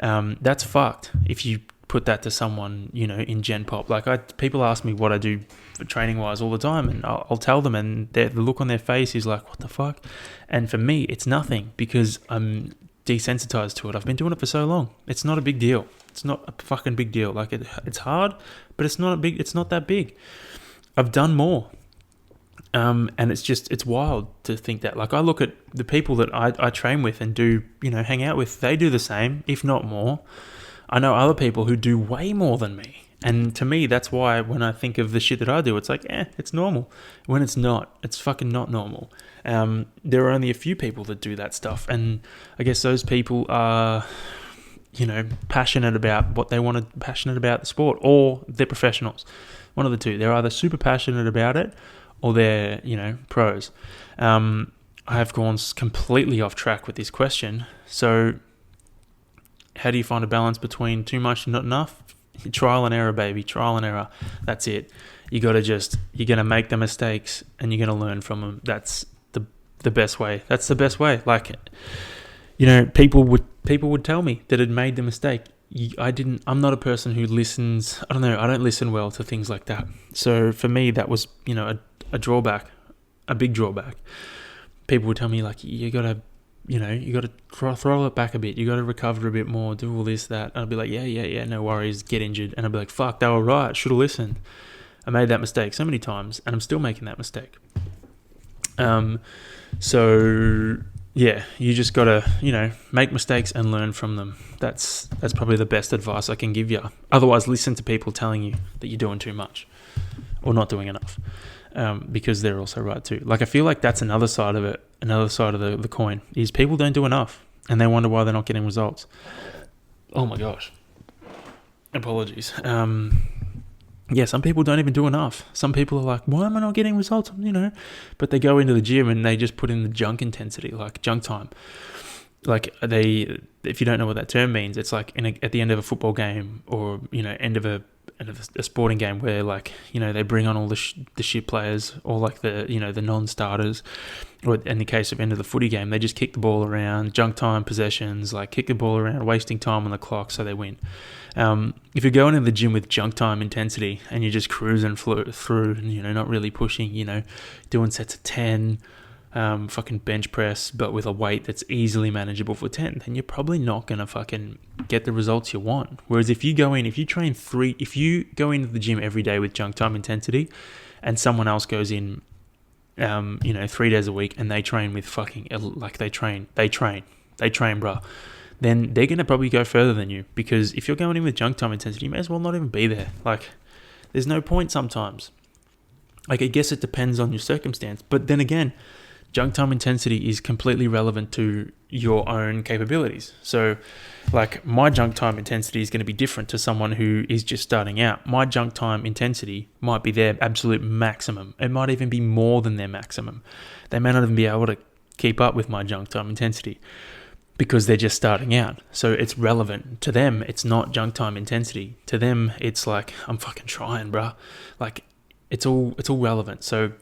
That's fucked if you put that to someone, in Gen Pop. Like people ask me what I do for training wise all the time, and I'll tell them, and the look on their face is like, what the fuck? And for me, it's nothing, because I'm desensitized to it. I've been doing it for so long. It's not a big deal. It's not a fucking big deal. Like it's hard, but it's not that big. I've done more. And it's wild to think that. Like I look at the people that I train with and do, hang out with, they do the same, if not more. I know other people who do way more than me. And to me, that's why when I think of the shit that I do, it's like, it's normal. When it's not, it's fucking not normal. There are only a few people that do that stuff. And I guess those people are, passionate about what they want to, passionate about the sport, or they're professionals. One of the two. They're either super passionate about it, or they're, pros. I have gone completely off track with this question. So how do you find a balance between too much and not enough? Trial and error, baby. Trial and error. That's it. You're going to make the mistakes and you're going to learn from them. That's the best way. That's the best way. Like, people would tell me that had made the mistake. I'm not a person who listens. I don't know. I don't listen well to things like that. So for me, that was, a drawback, a big drawback. People would tell me like, you got to throttle it back a bit. You got to recover a bit more, do all this, that. And I'd be like, yeah, no worries, get injured. And I'd be like, fuck, they were right. Should have listened. I made that mistake so many times, and I'm still making that mistake. So yeah, you just got to, make mistakes and learn from them. That's probably the best advice I can give you. Otherwise, listen to people telling you that you're doing too much or not doing enough, because they're also right too. Like, I feel like that's another side of it. Another side of the coin is people don't do enough, and they wonder why they're not getting results. Oh my gosh. Apologies. Yeah, some people don't even do enough. Some people are like, why am I not getting results? But they go into the gym and they just put in the junk intensity, like junk time. Like if you don't know what that term means, it's like at the end of a football game, or, end of a sporting game, where like, they bring on all the shit players, or like the non-starters, or in the case of end of the footy game, they just kick the ball around, junk time possessions, like kick the ball around, wasting time on the clock so they win. If you're going to the gym with junk time intensity and you're just cruising through and, not really pushing, doing sets of 10, fucking bench press, but with a weight that's easily manageable for 10, then you're probably not going to fucking get the results you want. Whereas if you go into the gym every day with junk time intensity, and someone else goes in, 3 days a week, and they train with fucking, like they train, bruh, then they're going to probably go further than you. Because if you're going in with junk time intensity, you may as well not even be there. Like, there's no point sometimes. Like, I guess it depends on your circumstance. But then again, junk time intensity is completely relevant to your own capabilities. So, like, my junk time intensity is going to be different to someone who is just starting out. My junk time intensity might be their absolute maximum. It might even be more than their maximum. They may not even be able to keep up with my junk time intensity, because they're just starting out. So it's relevant to them. It's not junk time intensity. To them, it's like, I'm fucking trying, bruh. Like, it's all relevant. So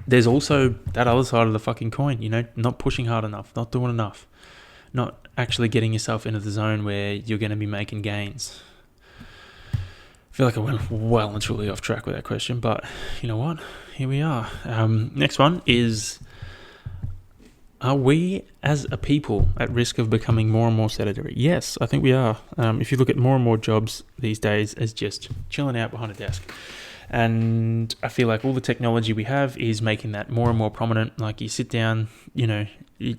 there's also that other side of the fucking coin, not pushing hard enough, not doing enough, not actually getting yourself into the zone where you're going to be making gains. I feel like I went well and truly off track with that question, but you know what? Here we are. Next one is, are we as a people at risk of becoming more and more sedentary? Yes, I think we are. If you look at more and more jobs these days as just chilling out behind a desk. And I feel like all the technology we have is making that more and more prominent. Like, you sit down, you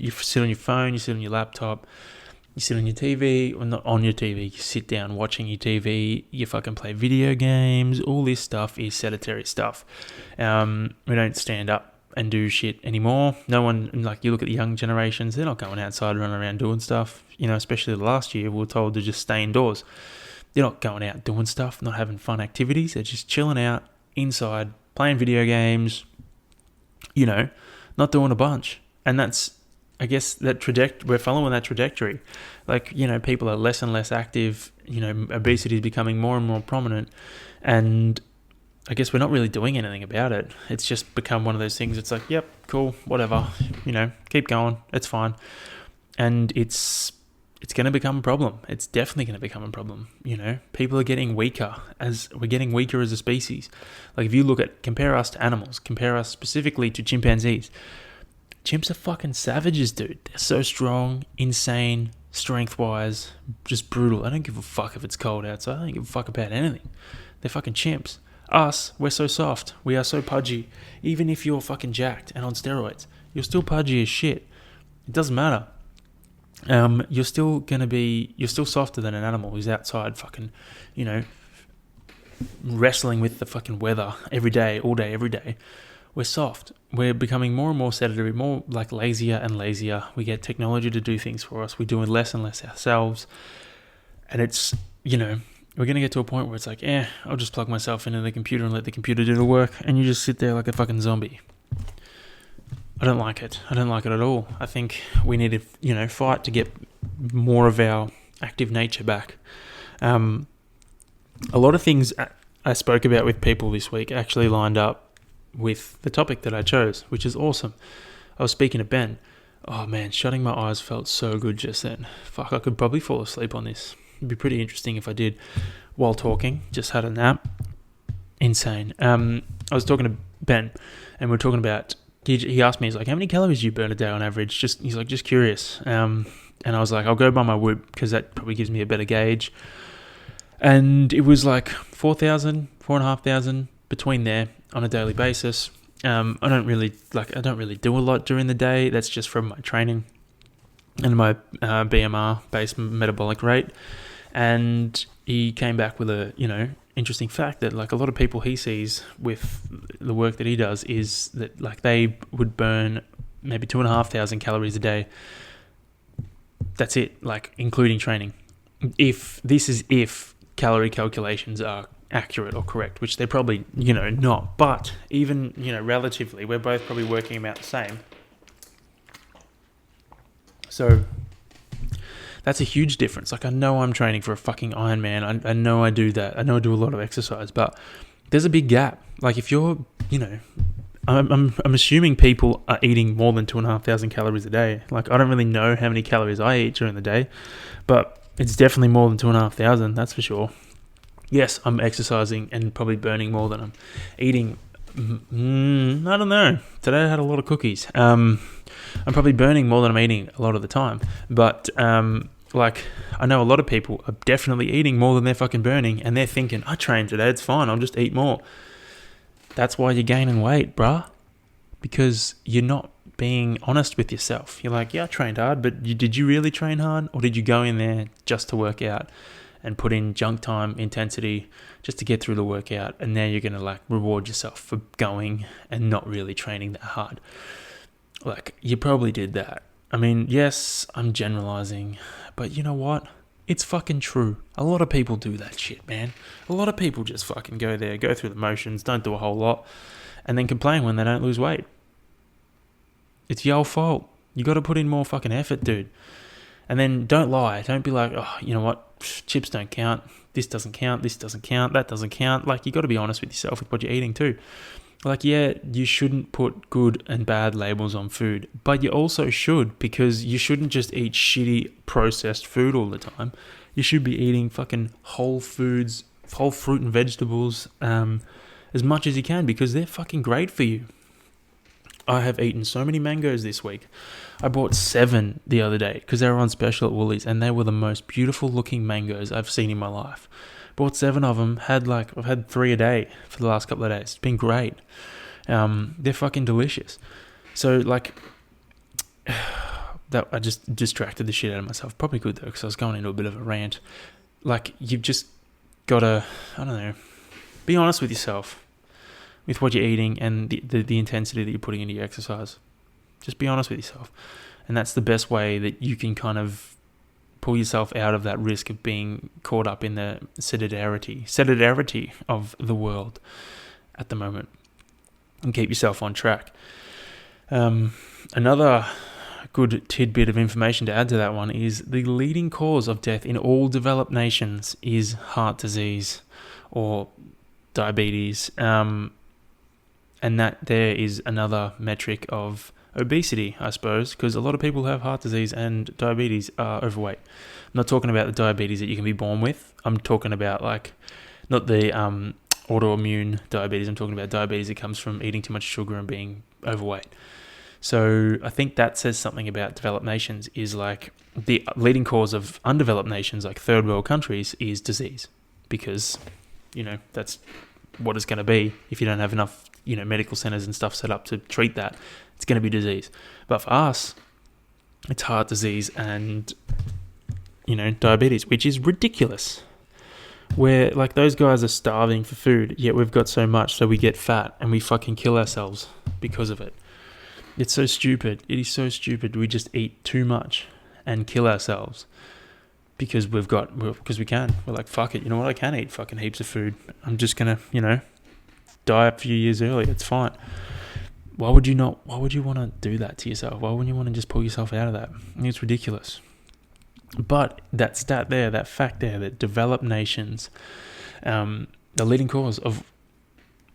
sit on your phone, you sit on your laptop, you sit on your TV, or not on your TV, you sit down watching your TV, you fucking play video games. All this stuff is sedentary stuff. We don't stand up and do shit anymore. No one, like, you look at the young generations, they're not going outside, running around doing stuff. Especially last year, we were told to just stay indoors. They're not going out doing stuff, not having fun activities. They're just chilling out inside, playing video games, not doing a bunch. And that's, I guess, we're following that trajectory. Like, people are less and less active, obesity is becoming more and more prominent, and I guess we're not really doing anything about it. It's just become one of those things. It's like, yep, cool, whatever, keep going, it's fine. And it's it's going to become a problem. It's definitely going to become a problem. People are getting weaker as a species. Like if you compare us to animals, compare us specifically to chimpanzees. Chimps are fucking savages, dude. They're so strong, insane, strength-wise, just brutal. I don't give a fuck if it's cold outside. I don't give a fuck about anything. They're fucking chimps. Us, we're so soft. We are so pudgy. Even if you're fucking jacked and on steroids, you're still pudgy as shit. It doesn't matter. You're still softer than an animal who's outside fucking, wrestling with the fucking weather every day, all day, every day. We're soft. We're becoming more and more sedentary, more like lazier and lazier. We get technology to do things for us. We're doing less and less ourselves. And it's, we're going to get to a point where it's like, I'll just plug myself into the computer and let the computer do the work. And you just sit there like a fucking zombie. I don't like it. I don't like it at all. I think we need to, fight to get more of our active nature back. A lot of things I spoke about with people this week actually lined up with the topic that I chose, which is awesome. I was speaking to Ben. Oh man, shutting my eyes felt so good just then. Fuck, I could probably fall asleep on this. It'd be pretty interesting if I did while talking. Just had a nap. Insane. I was talking to Ben, and we're talking about. He asked me, he's like, "How many calories do you burn a day on average?" He's like, just curious. And I was like, "I'll go by my Whoop because that probably gives me a better gauge." And it was like 4,000, 4,500 between there on a daily basis. I don't really do a lot during the day. That's just from my training and my BMR, base metabolic rate. And he came back with a, interesting fact that like a lot of people he sees with the work that he does is that like they would burn maybe 2,500 calories a day. That's it, like including training. If calorie calculations are accurate or correct, which they're probably, not. But even, relatively, we're both probably working about the same. So that's a huge difference. Like I know I'm training for a fucking Ironman. I know I do that. I know I do a lot of exercise, but there's a big gap. Like if you're, I'm assuming people are eating more than 2,500 calories a day. Like I don't really know how many calories I eat during the day, but it's definitely more than 2,500. That's for sure. Yes, I'm exercising and probably burning more than I'm eating. I don't know. Today I had a lot of cookies. I'm probably burning more than I'm eating a lot of the time. But I know a lot of people are definitely eating more than they're fucking burning, and they're thinking, I trained today, it's fine, I'll just eat more. That's why you're gaining weight, bruh. Because you're not being honest with yourself. You're like, yeah, I trained hard, but did you really train hard? Or did you go in there just to work out and put in junk time, intensity, just to get through the workout? And now you're going to like reward yourself for going and not really training that hard. Like, you probably did that. I mean, yes, I'm generalizing, but you know what? It's fucking true. A lot of people do that shit, man. A lot of people just fucking go there, go through the motions, don't do a whole lot, and then complain when they don't lose weight. It's your fault. You got to put in more fucking effort, dude. And then don't lie. Don't be like, oh, you know what? Chips don't count. This doesn't count. This doesn't count. That doesn't count. Like, you got to be honest with yourself with what you're eating too. Like, yeah, you shouldn't put good and bad labels on food, but you also should, because you shouldn't just eat shitty processed food all the time. You should be eating fucking whole foods, whole fruit and vegetables, as much as you can, because they're fucking great for you. I have eaten so many mangoes this week. I bought 7 the other day because they were on special at Woolies, and they were the most beautiful looking mangoes I've seen in my life. Bought 7 of them. I've had 3 a day for the last couple of days. It's been great. They're fucking delicious. So like, that I just distracted the shit out of myself. Probably good though, because I was going into a bit of a rant. Like, you've just gotta, I don't know, be honest with yourself, with what you're eating and the intensity that you're putting into your exercise. Just be honest with yourself. And that's the best way that you can kind of pull yourself out of that risk of being caught up in the sedentary of the world at the moment, and keep yourself on track. Another good tidbit of information to add to that one is the leading cause of death in all developed nations is heart disease or diabetes. And that there is another metric of obesity, I suppose, because a lot of people who have heart disease and diabetes are overweight. I'm not talking about the diabetes that you can be born with. I'm talking about like not the autoimmune diabetes. I'm talking about diabetes that comes from eating too much sugar and being overweight. So I think that says something about developed nations, is like the leading cause of undeveloped nations like third world countries is disease, because, that's what it's going to be if you don't have enough, medical centers and stuff set up to treat that. It's going to be disease. But for us, it's heart disease and, diabetes, which is ridiculous. Where, like, those guys are starving for food, yet we've got so much, so we get fat and we fucking kill ourselves because of it. It's so stupid. It is so stupid. We just eat too much and kill ourselves because we can. We're like, fuck it. You know what? I can eat fucking heaps of food. I'm just going to, die a few years early. It's fine. Why would you want to do that to yourself? Why wouldn't you want to just pull yourself out of that? It's ridiculous. But that stat there, that fact there, that developed nations, the leading cause of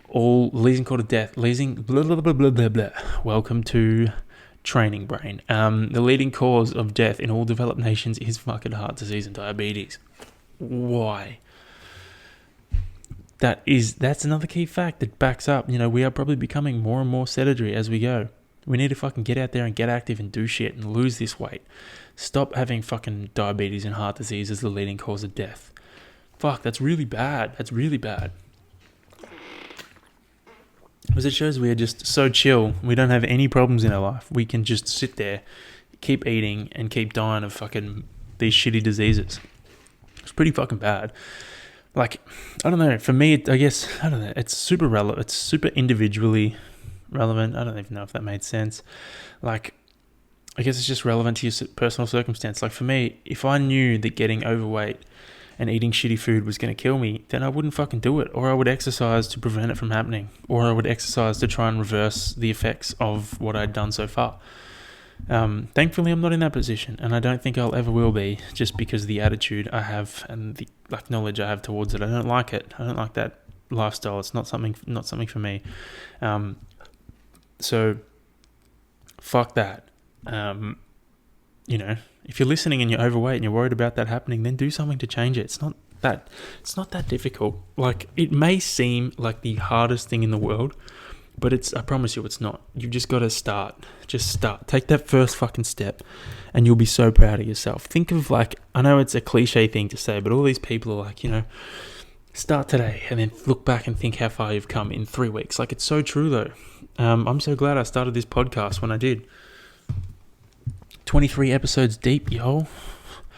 death, blah, blah, blah, blah, blah, blah. Welcome to training brain. The leading cause of death in all developed nations is fucking heart disease and diabetes. Why? That's another key fact that backs up, we are probably becoming more and more sedentary as we go. We need to fucking get out there and get active and do shit and lose this weight. Stop having fucking diabetes and heart disease as the leading cause of death. Fuck, that's really bad. That's really bad. Because it shows we are just so chill. We don't have any problems in our life. We can just sit there, keep eating, and keep dying of fucking these shitty diseases. It's pretty fucking bad. Like, I don't know. For me, I guess, I don't know. It's super relevant. It's super individually relevant. I don't even know if that made sense. Like, I guess it's just relevant to your personal circumstance. Like, for me, if I knew that getting overweight and eating shitty food was going to kill me, then I wouldn't fucking do it. Or I would exercise to prevent it from happening. Or I would exercise to try and reverse the effects of what I'd done so far. Thankfully, I'm not in that position, and I don't think I'll ever will be, just because of the attitude I have and the knowledge I have towards it. I don't like it. I don't like that lifestyle. It's not something for me. So fuck that. If you're listening and you're overweight and you're worried about that happening, then do something to change it. It's not that difficult. Like, it may seem like the hardest thing in the world, but I promise you it's not. You've just got to start. Just start. Take that first fucking step and you'll be so proud of yourself. Think of, like, I know it's a cliche thing to say, but all these people are like, start today and then look back and think how far you've come in 3 weeks. Like, it's so true though. I'm so glad I started this podcast when I did. 23 episodes deep, yo.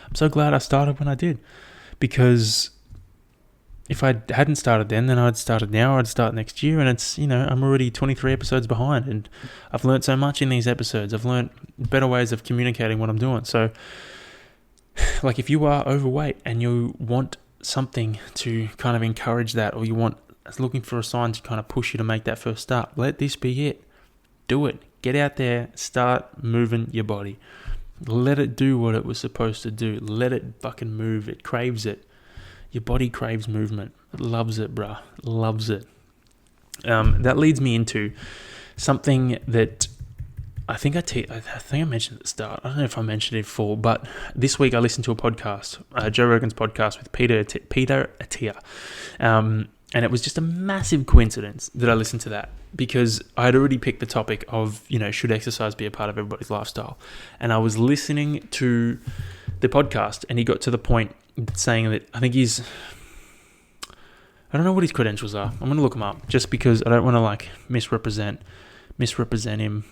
I'm so glad I started when I did, because if I hadn't started then I'd started now, I'd start next year, and it's, I'm already 23 episodes behind, and I've learned so much in these episodes. I've learned better ways of communicating what I'm doing. So, like, if you are overweight and you want something to kind of encourage that, or you want looking for a sign to kind of push you to make that first start, let this be it. Do it. Get out there, start moving your body. Let it do what it was supposed to do. Let it fucking move. It craves it. Your body craves movement. It loves it, bruh. Loves it. That leads me into something that I think I mentioned at the start. I don't know if I mentioned it before, but this week I listened to a podcast, Joe Rogan's podcast with Peter Attia. And it was just a massive coincidence that I listened to that, because I had already picked the topic of, should exercise be a part of everybody's lifestyle? And I was listening to the podcast, and he got to the point saying that I don't know what his credentials are. I'm going to look him up, just because I don't want to, like, misrepresent him,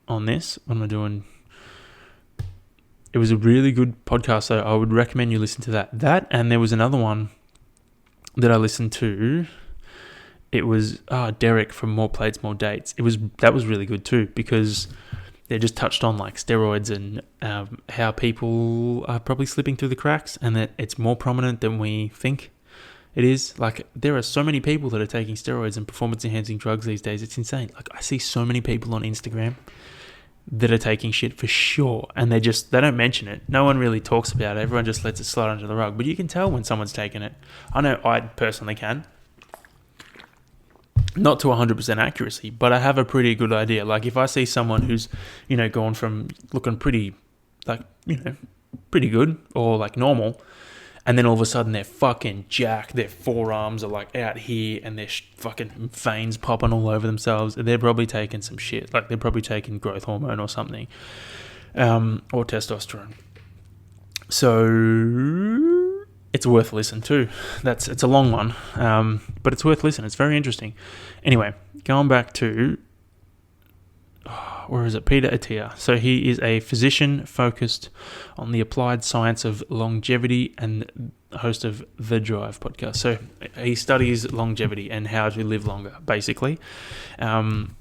on this. What am I doing? It was a really good podcast, so I would recommend you listen to that. And there was another one that I listened to. It was Derek from More Plates, More Dates. That was really good too, because they just touched on, like, steroids and how people are probably slipping through the cracks, and that it's more prominent than we think it is. Like, there are so many people that are taking steroids and performance enhancing drugs these days. It's insane. Like, I see so many people on Instagram that are taking shit for sure, and they don't mention it. No one really talks about it. Everyone just lets it slide under the rug. But you can tell when someone's taking it. I know I personally can. Not to 100% accuracy, but I have a pretty good idea. Like if I see someone who's, gone from looking pretty, like, pretty good or like normal, and then all of a sudden they're fucking jacked, their forearms are like out here and their fucking veins popping all over themselves, they're probably taking some shit. Like they're probably taking growth hormone or something, or testosterone. So it's worth a listen too. It's a long one, but it's worth listening. It's very interesting. Anyway, going back to, where is it? Peter Attia. So he is a physician focused on the applied science of longevity and host of The Drive podcast. So he studies longevity and how to live longer, basically. And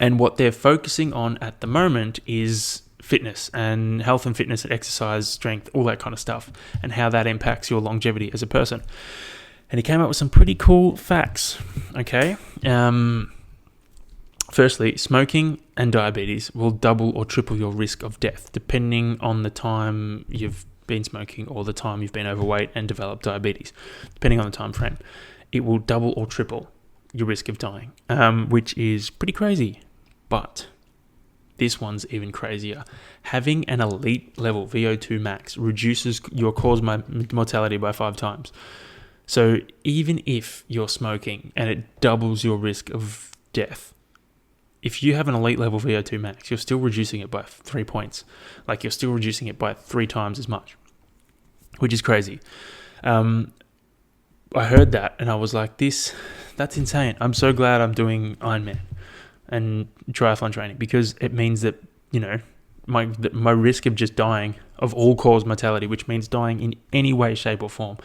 what they're focusing on at the moment is fitness and health and fitness and exercise, strength, all that kind of stuff, and how that impacts your longevity as a person. And he came up with some pretty cool facts, okay? Firstly, smoking and diabetes will double or triple your risk of death, depending on the time you've been smoking or the time you've been overweight and developed diabetes. Depending on the time frame, it will double or triple your risk of dying, which is pretty crazy. But this one's even crazier. Having an elite level VO2 max reduces your cause mortality by 5 times. So even if you're smoking and it doubles your risk of death, if you have an elite level VO2 max, you're still reducing it by 3 points. Like you're still reducing it by 3 times as much, which is crazy. I heard that and I was like, that's insane. I'm so glad I'm doing Ironman and triathlon training, because it means that, my risk of just dying of all cause mortality, which means dying in any way, shape or form,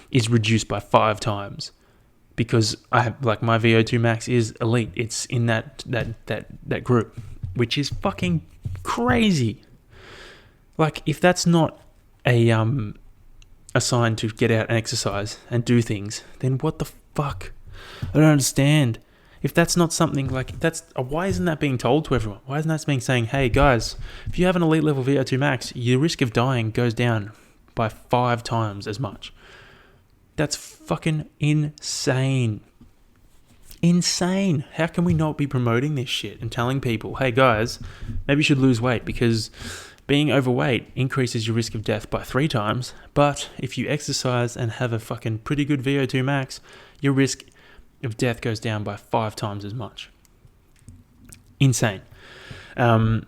is reduced by 5 times. Because I have, like, my VO2 max is elite. It's in that group, which is fucking crazy. Like, if that's not a sign to get out and exercise and do things, then what the fuck? I don't understand. If that's not something like why isn't that being told to everyone? Why isn't that being saying, hey guys, if you have an elite level VO2 max, your risk of dying goes down by 5 times as much. That's fucking insane. Insane. How can we not be promoting this shit and telling people, hey guys, maybe you should lose weight, because being overweight increases your risk of death by 3 times. But if you exercise and have a fucking pretty good VO2 max, your risk of death goes down by 5 times as much. Insane.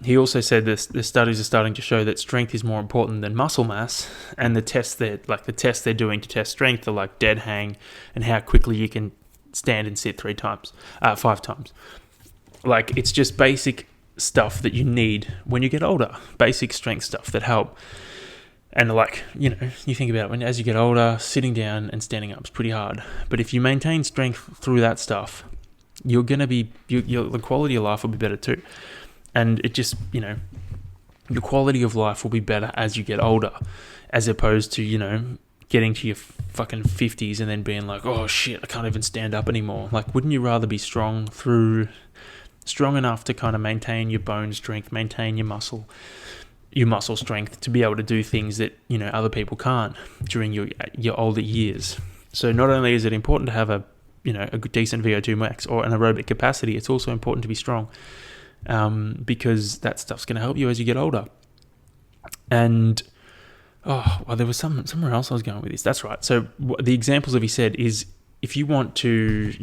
He also said the studies are starting to show that strength is more important than muscle mass, and the tests they're doing to test strength are like dead hang and how quickly you can stand and sit 5 times. Like, it's just basic stuff that you need when you get older, basic strength stuff that help. And like, you think about it, as you get older, sitting down and standing up is pretty hard. But if you maintain strength through that stuff, you're going to be, the quality of life will be better too. And it just, your quality of life will be better as you get older, as opposed to, getting to your fucking 50s and then being like, oh shit, I can't even stand up anymore. Like, wouldn't you rather be strong enough to kind of maintain your bone strength, maintain your muscle strength, to be able to do things that, other people can't during your older years. So not only is it important to have a decent VO2 max or an aerobic capacity, it's also important to be strong. Because that stuff's going to help you as you get older. And there was somewhere else I was going with this. That's right. So the examples that he said is, if you want to,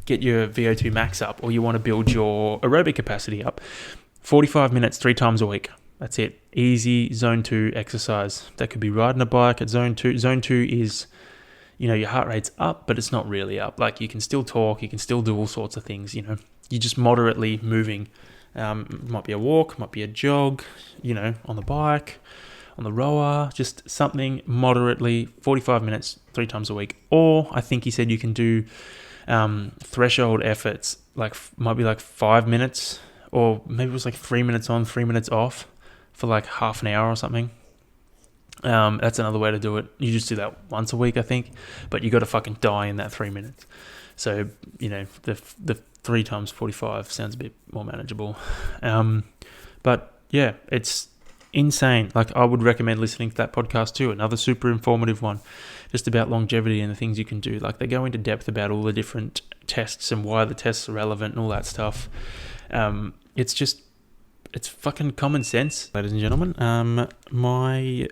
get your VO2 max up, or you want to build your aerobic capacity up, 45 minutes 3 times a week. That's it. Easy zone 2 exercise. That could be riding a bike at zone 2. Zone 2 is, your heart rate's up, but it's not really up. Like, you can still talk, you can still do all sorts of things, You're just moderately moving. Might be a walk, might be a jog, on the bike, on the rower, just something moderately, 45 minutes, 3 times a week. Or I think he said you can do threshold efforts, might be 5 minutes, or maybe it was 3 minutes on, 3 minutes off for half an hour or something. That's another way to do it. You just do that once a week, I think, but you got to fucking die in that 3 minutes. So, the 3 times 45 sounds a bit more manageable. But yeah, it's insane. I would recommend listening to that podcast too. Another super informative one, just about longevity and the things you can do. They go into depth about all the different tests and why the tests are relevant and all that stuff. It's fucking common sense, ladies and gentlemen. My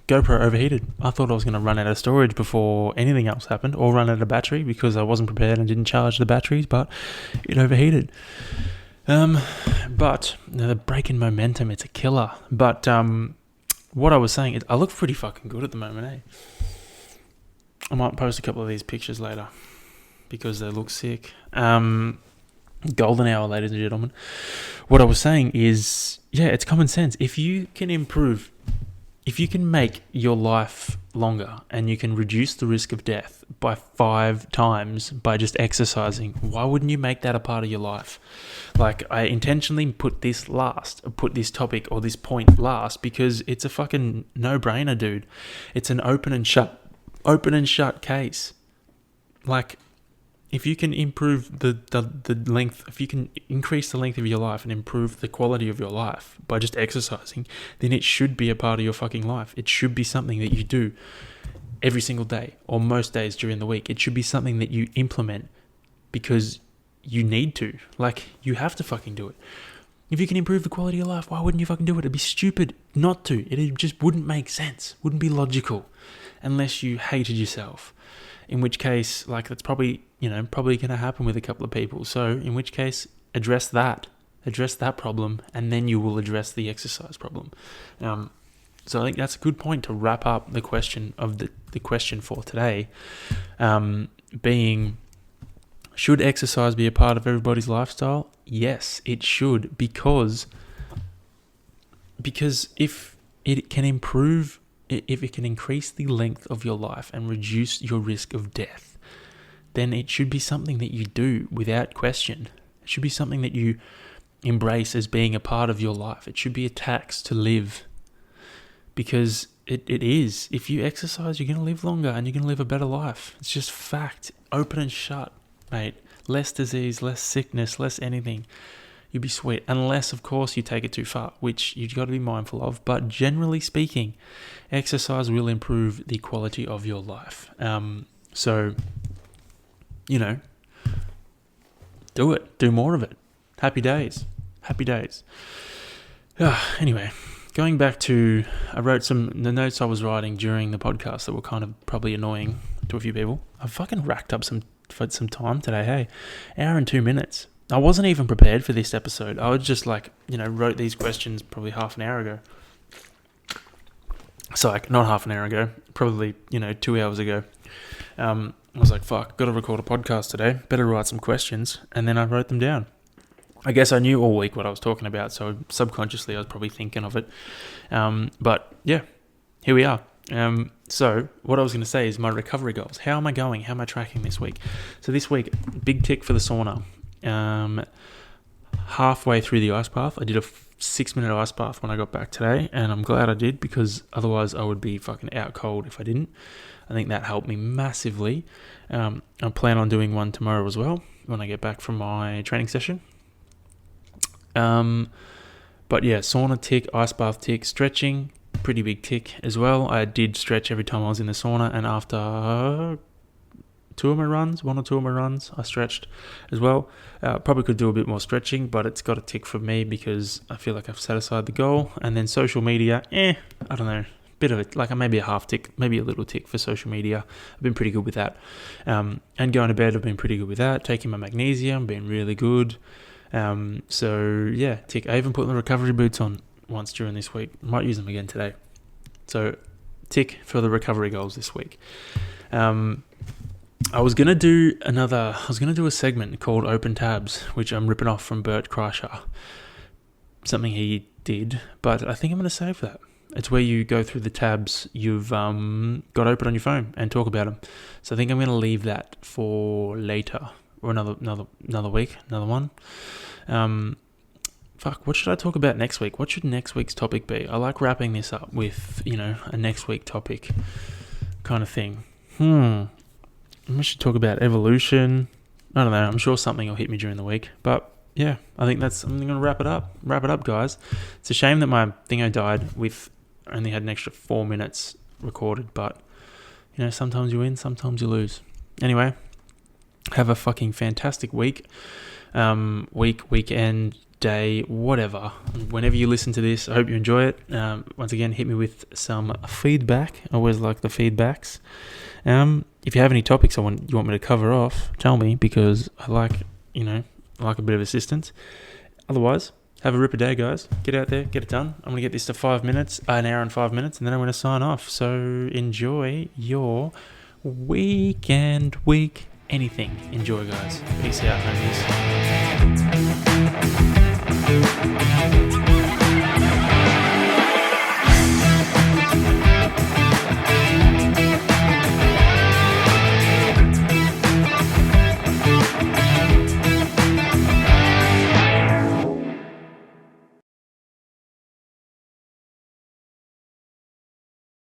GoPro overheated. I thought I was going to run out of storage before anything else happened, or run out of battery because I wasn't prepared and didn't charge the batteries, but it overheated. But the break in momentum, it's a killer. But what I was saying is I look pretty fucking good at the moment, eh? I might post a couple of these pictures later because they look sick. Golden hour, ladies and gentlemen. What I was saying is, it's common sense. If you can make your life longer and you can reduce the risk of death by 5 times by just exercising, why wouldn't you make that a part of your life? Like, I intentionally put this topic or this point last because it's a fucking no-brainer, dude. It's an open and shut case. Like, if you can improve the length, if you can increase the length of your life and improve the quality of your life by just exercising, then it should be a part of your fucking life. It should be something that you do every single day or most days during the week. It should be something that you implement because you need to. Like, you have to fucking do it. If you can improve the quality of your life, why wouldn't you fucking do it? It'd be stupid not to. It just wouldn't make sense. Wouldn't be logical unless you hated yourself. In which case, like, that's probably going to happen with a couple of people. So in which case, address that problem, and then you will address the exercise problem. So I think that's a good point to wrap up the question of the question for today, being, should exercise be a part of everybody's lifestyle? Yes, it should, because if it can improve, if it can increase the length of your life and reduce your risk of death, then it should be something that you do without question. It should be something that you embrace as being a part of your life. It should be a tax to live, because it is. If you exercise, you're going to live longer and you're going to live a better life. It's just fact. Open and shut, mate. Less disease, less sickness, less anything. You'd be sweet. Unless, of course, you take it too far, which you've got to be mindful of. But generally speaking, exercise will improve the quality of your life. So, do it. Do more of it. Happy days. Happy days. Anyway, going back to, I wrote the notes I was writing during the podcast that were kind of probably annoying to a few people. I fucking racked up some time today, hey. Hour and 2 minutes. I wasn't even prepared for this episode. I was just wrote these questions probably half an hour ago. So, not half an hour ago, probably, 2 hours ago. I was like, fuck, got to record a podcast today. Better write some questions. And then I wrote them down. I guess I knew all week what I was talking about, so subconsciously I was probably thinking of it. But yeah, here we are. So what I was going to say is my recovery goals. How am I going? How am I tracking this week? So this week, big tick for the sauna. Halfway through the ice bath, I did a 6-minute ice bath when I got back today, and I'm glad I did, because otherwise I would be fucking out cold if I didn't. I think that helped me massively. I plan on doing one tomorrow as well when I get back from my training session. But yeah, sauna tick, ice bath tick, stretching, pretty big tick as well. I did stretch every time I was in the sauna, and after one or two of my runs, I stretched as well. Probably could do a bit more stretching, but it's got a tick for me because I feel like I've set aside the goal. And then social media, I don't know, bit of it, like maybe a half tick, maybe a little tick for social media. I've been pretty good with that. And going to bed, I've been pretty good with that. Taking my magnesium, been really good. So yeah, tick. I even put the recovery boots on once during this week. Might use them again today. So tick for the recovery goals this week. I was going to do a segment called Open Tabs, which I'm ripping off from Bert Kreischer. Something he did, but I think I'm going to save that. It's where you go through the tabs you've got open on your phone and talk about them. So I think I'm going to leave that for later, or another week, another one. What should I talk about next week? What should next week's topic be? I like wrapping this up with, a next week topic kind of thing. We should talk about evolution. I don't know. I'm sure something will hit me during the week. But yeah, I'm going to wrap it up. Wrap it up, guys. It's a shame that my thingo died with only had an extra 4 minutes recorded. But, sometimes you win, sometimes you lose. Anyway, Have a fucking fantastic week. Weekend, day, whatever. Whenever you listen to this, I hope you enjoy it. Once again, hit me with some feedback. I always like the feedbacks. If you have any topics you want me to cover off, tell me, because I like a bit of assistance. Otherwise, have a ripper day, guys. Get out there, get it done. I'm going to get this to an hour and 5 minutes, and then I'm going to sign off. So enjoy your weekend, week, anything. Enjoy, guys. Peace out, homies.